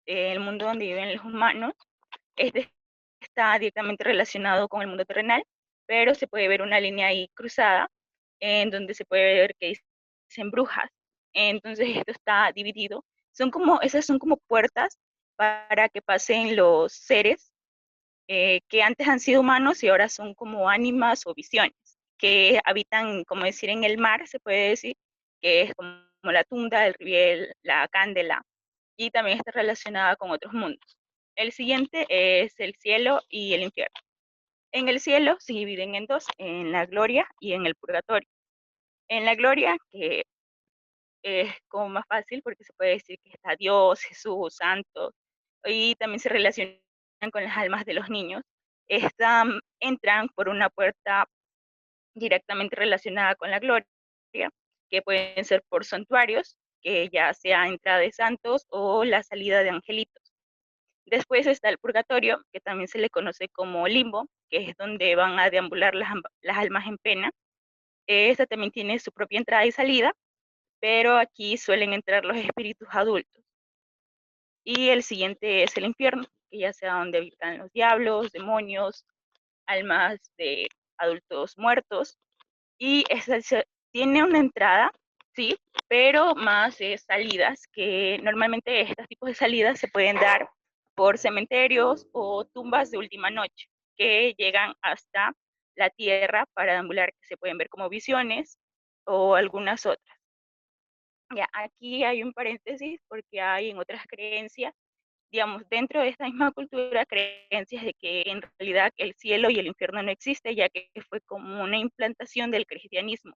donde viven los humanos. Este está directamente relacionado con el mundo terrenal, pero se puede ver una línea ahí cruzada, en donde se puede ver que dicen brujas. Entonces esto está dividido. Esas son como puertas para que pasen los seres que antes han sido humanos y ahora son como ánimas o visiones, que habitan, como decir, en el mar, se puede decir, que es como la tunda, el riel, la cándela, y también está relacionada con otros mundos. El siguiente es el cielo y el infierno. En el cielo se dividen en dos, en la gloria y en el purgatorio. En la gloria, que es como más fácil porque se puede decir que está Dios, Jesús, santos, y también se relacionan con las almas de los niños. Entran por una puerta directamente relacionada con la gloria, que pueden ser por santuarios, que ya sea entrada de santos o la salida de angelitos. Después está el purgatorio, que también se le conoce como limbo, que es donde van a deambular las almas en pena. Esta también tiene su propia entrada y salida, pero aquí suelen entrar los espíritus adultos. Y el siguiente es el infierno, que ya sea donde habitan los diablos, demonios, almas de adultos muertos. Y tiene una entrada, sí, pero más salidas, que normalmente estos tipos de salidas se pueden dar por cementerios o tumbas de última noche, que llegan hasta la tierra para deambular, que se pueden ver como visiones o algunas otras. Ya, aquí hay un paréntesis porque hay en otras creencias, digamos, dentro de esta misma cultura, creencias de que en realidad el cielo y el infierno no existe, ya que fue como una implantación del cristianismo.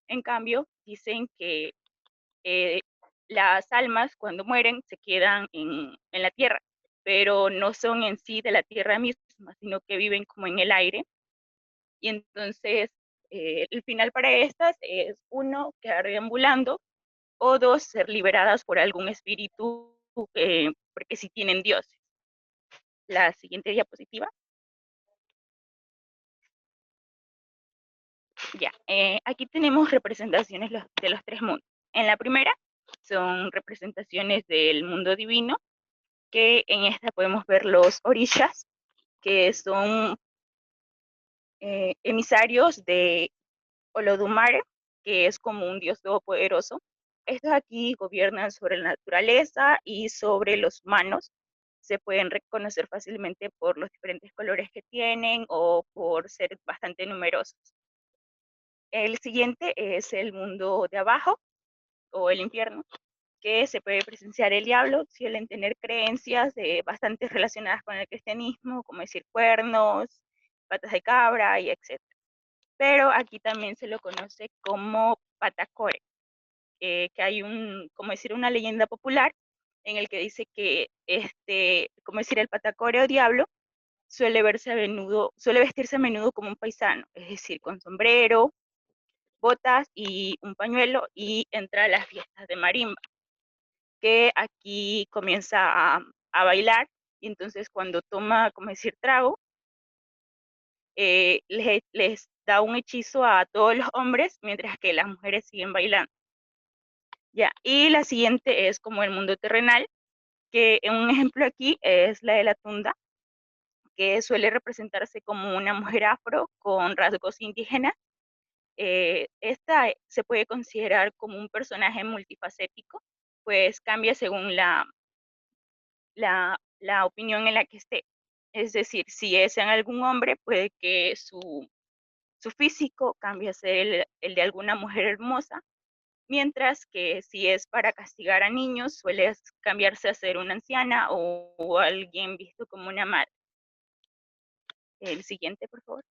En cambio, dicen que las almas cuando mueren se quedan en la tierra, pero no son en sí de la tierra misma, sino que viven como en el aire. Y entonces, el final para estas es, uno, quedar deambulando, o dos, ser liberadas por algún espíritu, porque sí tienen dioses. La siguiente diapositiva. Ya, aquí tenemos representaciones de los tres mundos. En la primera son representaciones del mundo divino, que en esta podemos ver los orishas, que son emisarios de Olodumare, que es como un dios todopoderoso. Estos aquí gobiernan sobre la naturaleza y sobre los humanos. Se pueden reconocer fácilmente por los diferentes colores que tienen o por ser bastante numerosos. El siguiente es el mundo de abajo, o el infierno, que se puede presenciar el diablo, suelen tener creencias bastante relacionadas con el cristianismo, como decir cuernos, patas de cabra y etc. Pero aquí también se lo conoce como patacore, que hay como decir, una leyenda popular en el que dice que como decir, el patacore o diablo suele vestirse a menudo como un paisano, es decir, con sombrero, botas y un pañuelo, y entra a las fiestas de marimba, que aquí comienza a bailar, y entonces cuando toma, como decir, trago, les da un hechizo a todos los hombres, mientras que las mujeres siguen bailando. Ya, y la siguiente es como el mundo terrenal, que un ejemplo aquí es la de la tunda, que suele representarse como una mujer afro con rasgos indígenas. Esta se puede considerar como un personaje multifacético, pues cambia según la opinión en la que esté. Es decir, si es en algún hombre, puede que su físico cambie a ser el de alguna mujer hermosa, mientras que si es para castigar a niños, suele cambiarse a ser una anciana o alguien visto como una madre. El siguiente, por favor.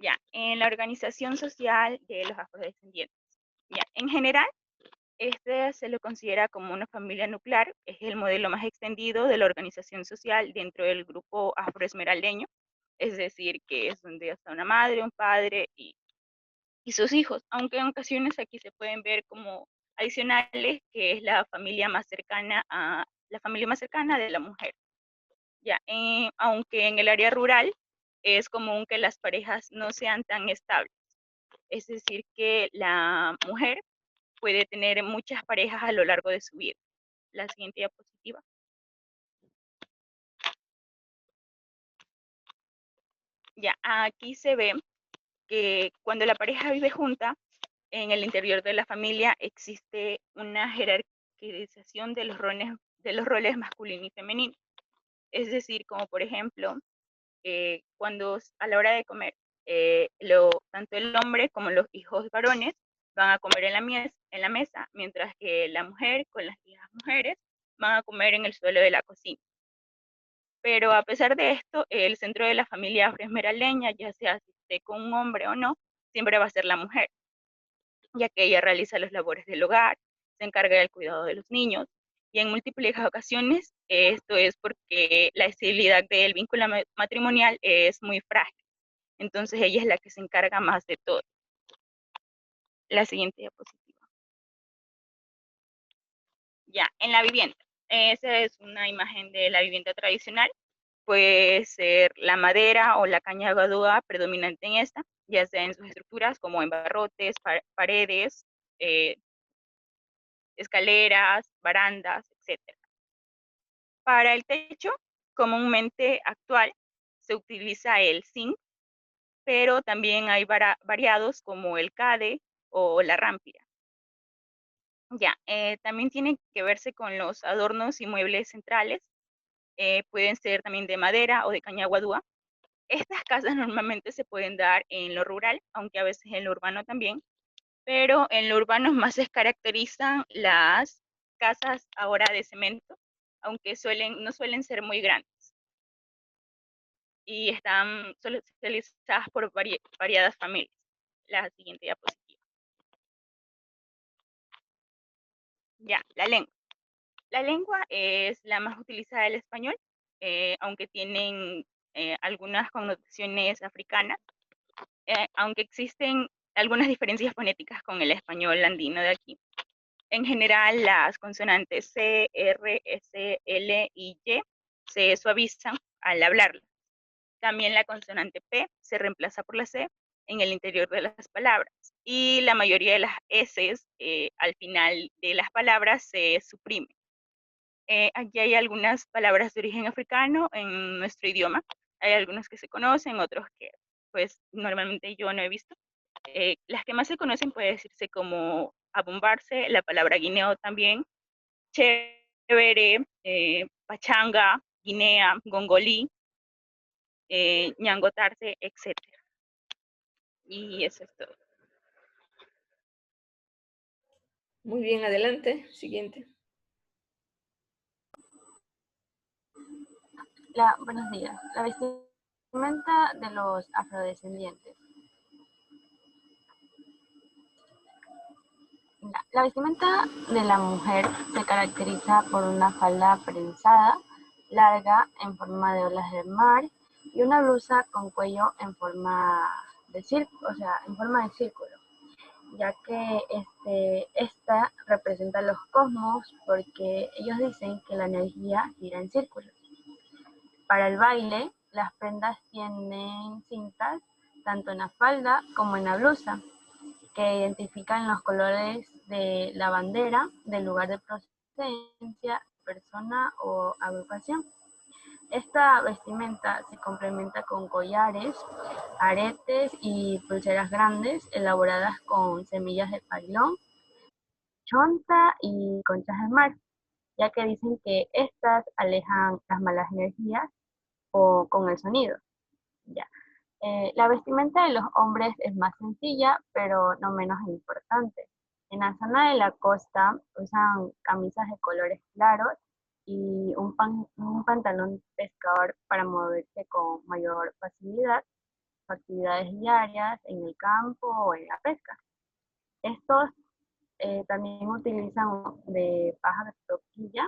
Ya, en la organización social de los afrodescendientes. Ya, en general, este se lo considera como una familia nuclear, es el modelo más extendido de la organización social dentro del grupo afroesmeraldeño, es decir, que es donde está una madre, un padre y y sus hijos, aunque en ocasiones aquí se pueden ver como adicionales, que es la familia más cercana de la mujer. Ya, aunque en el área rural es común que las parejas no sean tan estables, es decir, que la mujer puede tener muchas parejas a lo largo de su vida. La siguiente diapositiva. Ya, aquí se ve que cuando la pareja vive junta, en el interior de la familia existe una jerarquización de los roles masculino y femenino. Es decir, como por ejemplo, cuando a la hora de comer, tanto el hombre como los hijos varones van a comer en la mesa, mientras que la mujer con las hijas mujeres van a comer en el suelo de la cocina. Pero a pesar de esto, el centro de la familia afroesmeraldeña, ya sea si esté con un hombre o no, siempre va a ser la mujer, ya que ella realiza las labores del hogar, se encarga del cuidado de los niños, y en múltiples ocasiones esto es porque la estabilidad del vínculo matrimonial es muy frágil. Entonces ella es la que se encarga más de todo. La siguiente diapositiva. Ya, en la vivienda. Esa es una imagen de la vivienda tradicional. Puede ser la madera o la caña de gadúa predominante en esta, ya sea en sus estructuras como en barrotes, paredes, escaleras, barandas, etc. Para el techo, comúnmente actual, se utiliza el zinc, pero también hay variados como el cade o la rámpira. Ya, también tiene que verse con los adornos y muebles centrales. Pueden ser también de madera o de caña guadúa. Estas casas normalmente se pueden dar en lo rural, aunque a veces en lo urbano también, pero en lo urbano más se caracterizan las casas ahora de cemento, aunque no suelen ser muy grandes y están socializadas por variadas familias. La siguiente diapositiva. Ya, la lengua. La lengua es la más utilizada del español, aunque tienen algunas connotaciones africanas, aunque existen algunas diferencias fonéticas con el español andino de aquí. En general, las consonantes C, R, S, L y Y se suavizan al hablarlas. También la consonante P se reemplaza por la C en el interior de las palabras. Y la mayoría de las S al final de las palabras se suprimen. Aquí hay algunas palabras de origen africano en nuestro idioma. Hay algunos que se conocen, otros que pues normalmente yo no he visto. Las que más se conocen puede decirse como abombarse, la palabra guineo también, chévere, pachanga, guinea, gongolí, ñangotarse, etc. Y eso es todo. Muy bien, adelante. Siguiente. Buenos días. La vestimenta de los afrodescendientes. La vestimenta de la mujer se caracteriza por una falda prensada, larga, en forma de olas del mar, y una blusa con cuello en forma de círculo, ya que esta representa los cosmos porque ellos dicen que la energía gira en círculos. Para el baile, las prendas tienen cintas tanto en la falda como en la blusa, que identifican los colores de la bandera del lugar de procedencia, persona o agrupación. Esta vestimenta se complementa con collares, aretes y pulseras grandes elaboradas con semillas de pailón, chonta y conchas de mar, ya que dicen que estas alejan las malas energías o con el sonido. Ya. La vestimenta de los hombres es más sencilla, pero no menos importante. En la zona de la costa usan camisas de colores claros y un pantalón pescador para moverse con mayor facilidad, actividades diarias en el campo o en la pesca. Estos también utilizan de paja de toquilla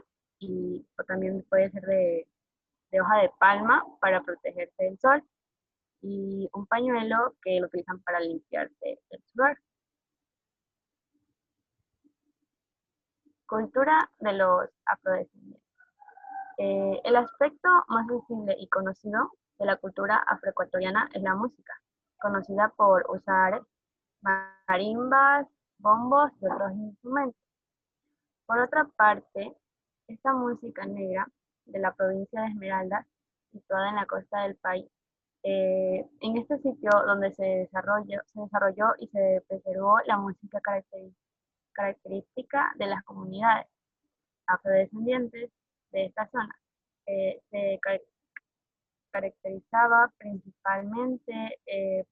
o también puede ser de hoja de palma para protegerse del sol. y un pañuelo que lo utilizan para limpiarse el sudor. Cultura de los afrodescendientes. El aspecto más visible y conocido de la cultura afroecuatoriana es la música, conocida por usar marimbas, bombos y otros instrumentos. Por otra parte, esta música negra de la provincia de Esmeraldas, situada en la costa del país, en este sitio donde se desarrolló y se preservó la música característica de las comunidades afrodescendientes de esta zona. Se caracterizaba principalmente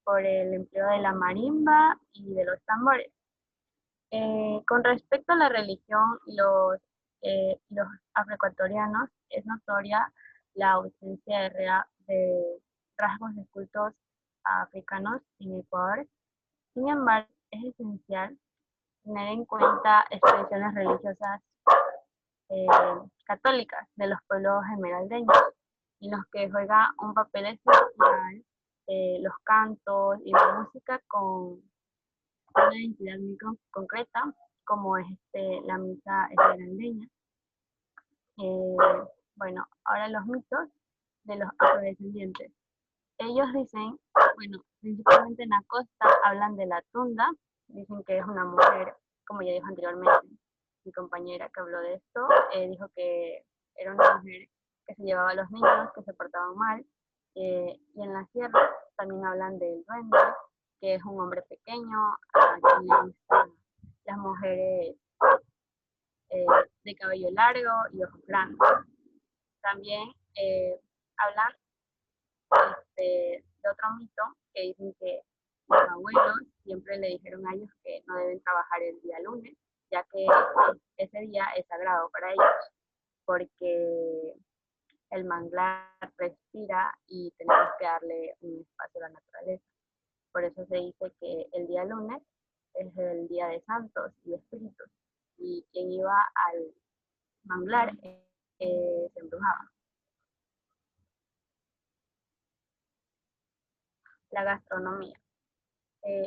por el empleo de la marimba y de los tambores. Con respecto a la religión, los afroecuatorianos es notoria la ausencia de rasgos de cultos africanos en Ecuador. Sin embargo, es esencial tener en cuenta expresiones religiosas católicas de los pueblos esmeraldeños, en los que juega un papel esencial los cantos y la música con una identidad muy concreta, como es la misa esmeraldeña. Bueno, ahora los mitos de los afrodescendientes. Ellos dicen, bueno, principalmente en la costa hablan de la tunda, dicen que es una mujer, como ya dijo anteriormente mi compañera que habló de esto, dijo que era una mujer que se llevaba a los niños, que se portaban mal, y en la sierra también hablan del duende, que es un hombre pequeño, a quien le gustan las mujeres de cabello largo y ojos grandes. También hablan de otro mito que dicen que los abuelos siempre le dijeron a ellos que no deben trabajar el día lunes, ya que ese día es sagrado para ellos, porque el manglar respira y tenemos que darle un espacio a la naturaleza. Por eso se dice que el día lunes es el día de santos y espíritus, y quien iba al manglar se embrujaba. La gastronomía.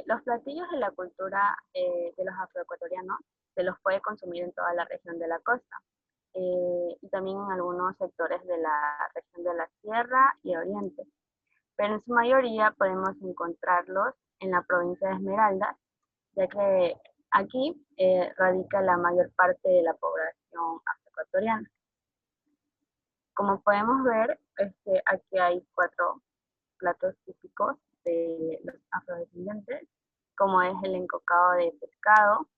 Los platillos de la cultura de los afroecuatorianos se los puede consumir en toda la región de la costa y también en algunos sectores de la región de la Sierra y Oriente. Pero en su mayoría podemos encontrarlos en la provincia de Esmeraldas, ya que aquí radica la mayor parte de la población afroecuatoriana. Como podemos ver, aquí hay 4 platos típicos de los afrodescendientes, como es el encocado de pescado,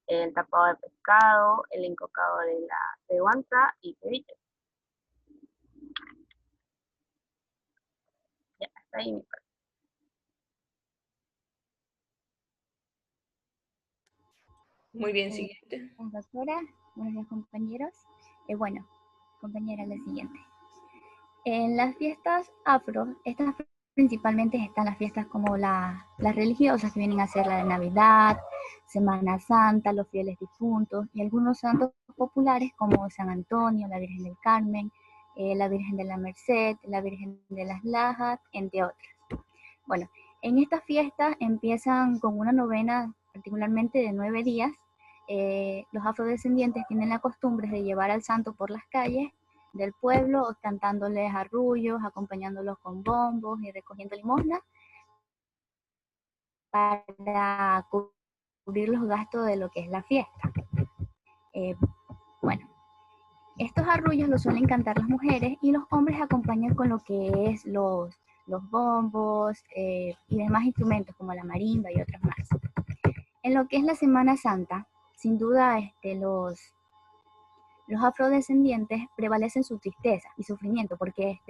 el tapado de pescado, el encocado de la ceguanta y ceviche. Ya, hasta ahí mi parte. Muy bien, siguiente. Doctora, buenos días compañeros. Bueno, compañera, la siguiente. En las fiestas afro, estas principalmente están las fiestas como las religiosas, que vienen a ser la de Navidad, Semana Santa, los fieles difuntos, y algunos santos populares como San Antonio, la Virgen del Carmen, la Virgen de la Merced, la Virgen de las Lajas, entre otras. Bueno, en estas fiestas empiezan con una novena particularmente de 9 días. Los afrodescendientes tienen la costumbre de llevar al santo por las calles del pueblo, cantándoles arrullos, acompañándolos con bombos y recogiendo limosna para cubrir los gastos de lo que es la fiesta. Bueno, estos arrullos los suelen cantar las mujeres y los hombres acompañan con lo que es los bombos y demás instrumentos como la marimba y otros más. En lo que es la Semana Santa, sin duda los afrodescendientes prevalecen su tristeza y sufrimiento, porque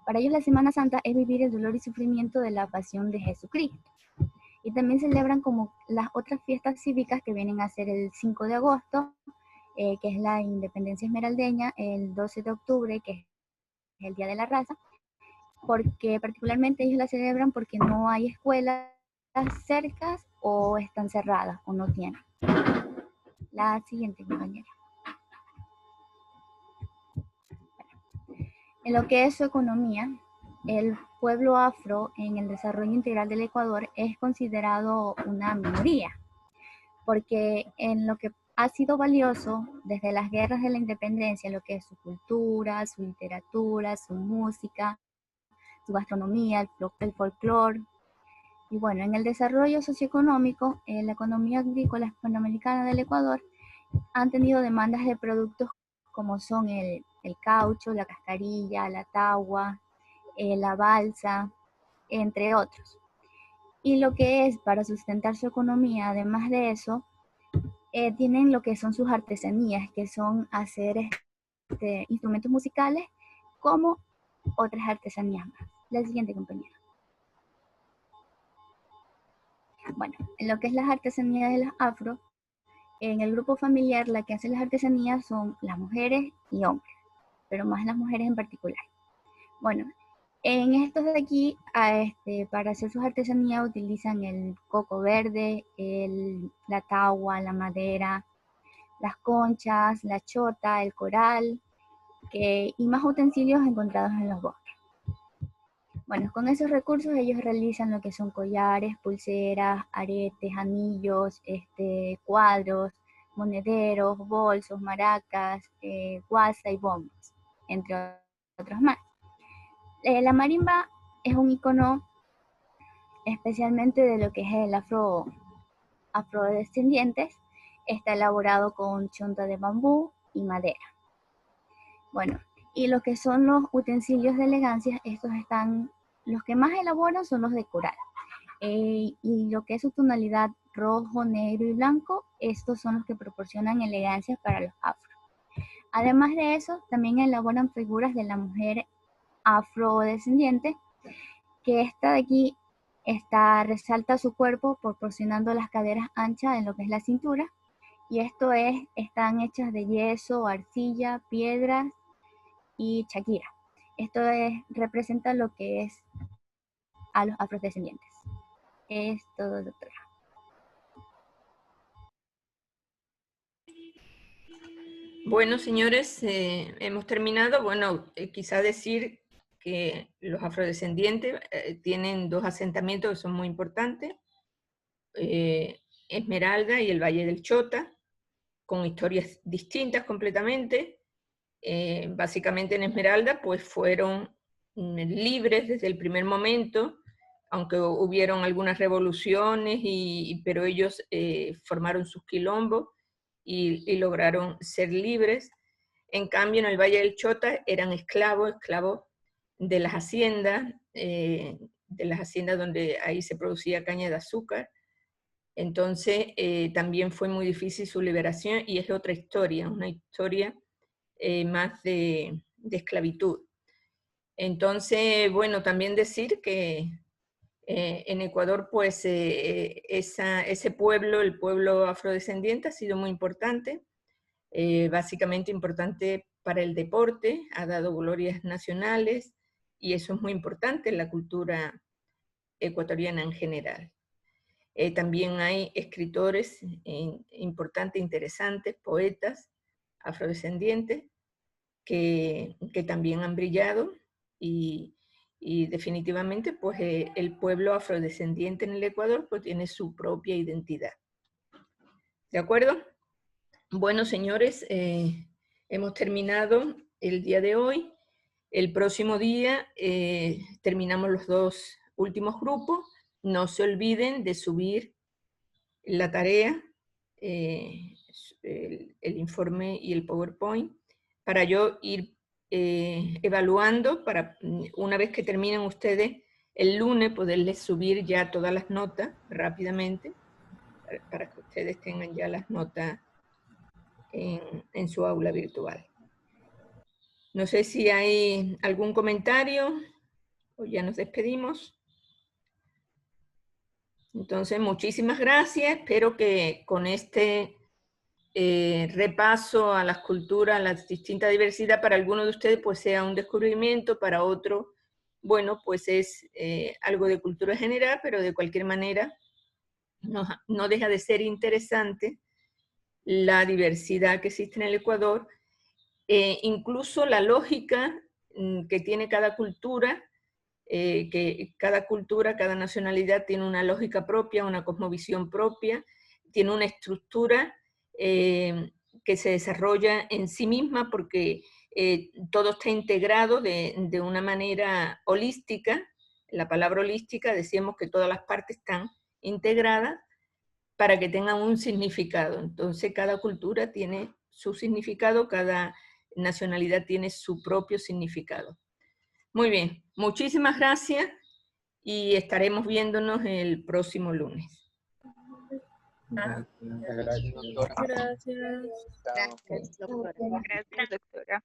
para ellos la Semana Santa es vivir el dolor y sufrimiento de la pasión de Jesucristo. Y también celebran como las otras fiestas cívicas que vienen a ser el 5 de agosto, que es la independencia esmeraldeña, el 12 de octubre, que es el Día de la Raza, porque particularmente ellos la celebran porque no hay escuelas cercas o están cerradas o no tienen. La siguiente, compañera. En lo que es su economía, el pueblo afro en el desarrollo integral del Ecuador es considerado una minoría, porque en lo que ha sido valioso desde las guerras de la independencia, lo que es su cultura, su literatura, su música, su gastronomía, el folclore. Y bueno, en el desarrollo socioeconómico, la economía agrícola panamericana del Ecuador han tenido demandas de productos como son el caucho, la cascarilla, la tagua, la balsa, entre otros. Y lo que es para sustentar su economía, además de eso, tienen lo que son sus artesanías, que son hacer instrumentos musicales como otras artesanías más. La siguiente, compañera. Bueno, en lo que es las artesanías de los afro, en el grupo familiar la que hace las artesanías son las mujeres y hombres, pero más las mujeres en particular. Bueno, en estos de aquí, para hacer sus artesanías utilizan el coco verde, la tagua, la madera, las conchas, la chota, el coral, y más utensilios encontrados en los bosques. Bueno, con esos recursos ellos realizan lo que son collares, pulseras, aretes, anillos, cuadros, monederos, bolsos, maracas, guasa y bombas, entre otros más. La marimba es un icono especialmente de lo que es el afrodescendientes. Está elaborado con chonta de bambú y madera. Bueno, y lo que son los utensilios de elegancia, los que más elaboran son los de coral. Y lo que es su tonalidad rojo, negro y blanco, estos son los que proporcionan elegancia para los afro. Además de eso, también elaboran figuras de la mujer afrodescendiente, que esta de aquí resalta su cuerpo proporcionando las caderas anchas en lo que es la cintura, y están hechas de yeso, arcilla, piedras y chaquira. Esto representa lo que es a los afrodescendientes. Es todo, doctora. Bueno, señores, hemos terminado. Bueno, quizá decir que los afrodescendientes tienen dos asentamientos que son muy importantes, Esmeralda y el Valle del Chota, con historias distintas completamente. Básicamente en Esmeralda pues fueron libres desde el primer momento, aunque hubieron algunas revoluciones, pero ellos formaron sus quilombos y lograron ser libres. En cambio en el Valle del Chota eran esclavos de las haciendas donde ahí se producía caña de azúcar. Entonces también fue muy difícil su liberación, y es otra historia, una historia más de esclavitud. Entonces, bueno, también decir que en Ecuador, pues, ese pueblo, el pueblo afrodescendiente, ha sido muy importante, básicamente importante para el deporte, ha dado glorias nacionales, y eso es muy importante en la cultura ecuatoriana en general. También hay escritores importantes, interesantes, poetas afrodescendientes, que también han brillado, y definitivamente pues el pueblo afrodescendiente en el Ecuador pues tiene su propia identidad. ¿De acuerdo? Bueno, señores, hemos terminado el día de hoy. El próximo día terminamos los dos últimos grupos. No se olviden de subir la tarea, el informe y el PowerPoint, para yo ir evaluando, para una vez que terminen ustedes el lunes, poderles subir ya todas las notas rápidamente, para que ustedes tengan ya las notas en su aula virtual. No sé si hay algún comentario o ya nos despedimos. Entonces, muchísimas gracias. Espero que con este repaso a las culturas, a la distinta diversidad, para algunos de ustedes pues sea un descubrimiento, para otros, bueno, pues es algo de cultura general, pero de cualquier manera no deja de ser interesante la diversidad que existe en el Ecuador, incluso la lógica que tiene cada cultura, que cada cultura, cada nacionalidad tiene una lógica propia, una cosmovisión propia, tiene una estructura que se desarrolla en sí misma porque todo está integrado de una manera holística. La palabra holística, decíamos que todas las partes están integradas para que tengan un significado. Entonces cada cultura tiene su significado, cada nacionalidad tiene su propio significado. Muy bien, muchísimas gracias y estaremos viéndonos el próximo lunes. Gracias. Gracias, doctora. Gracias, doctora.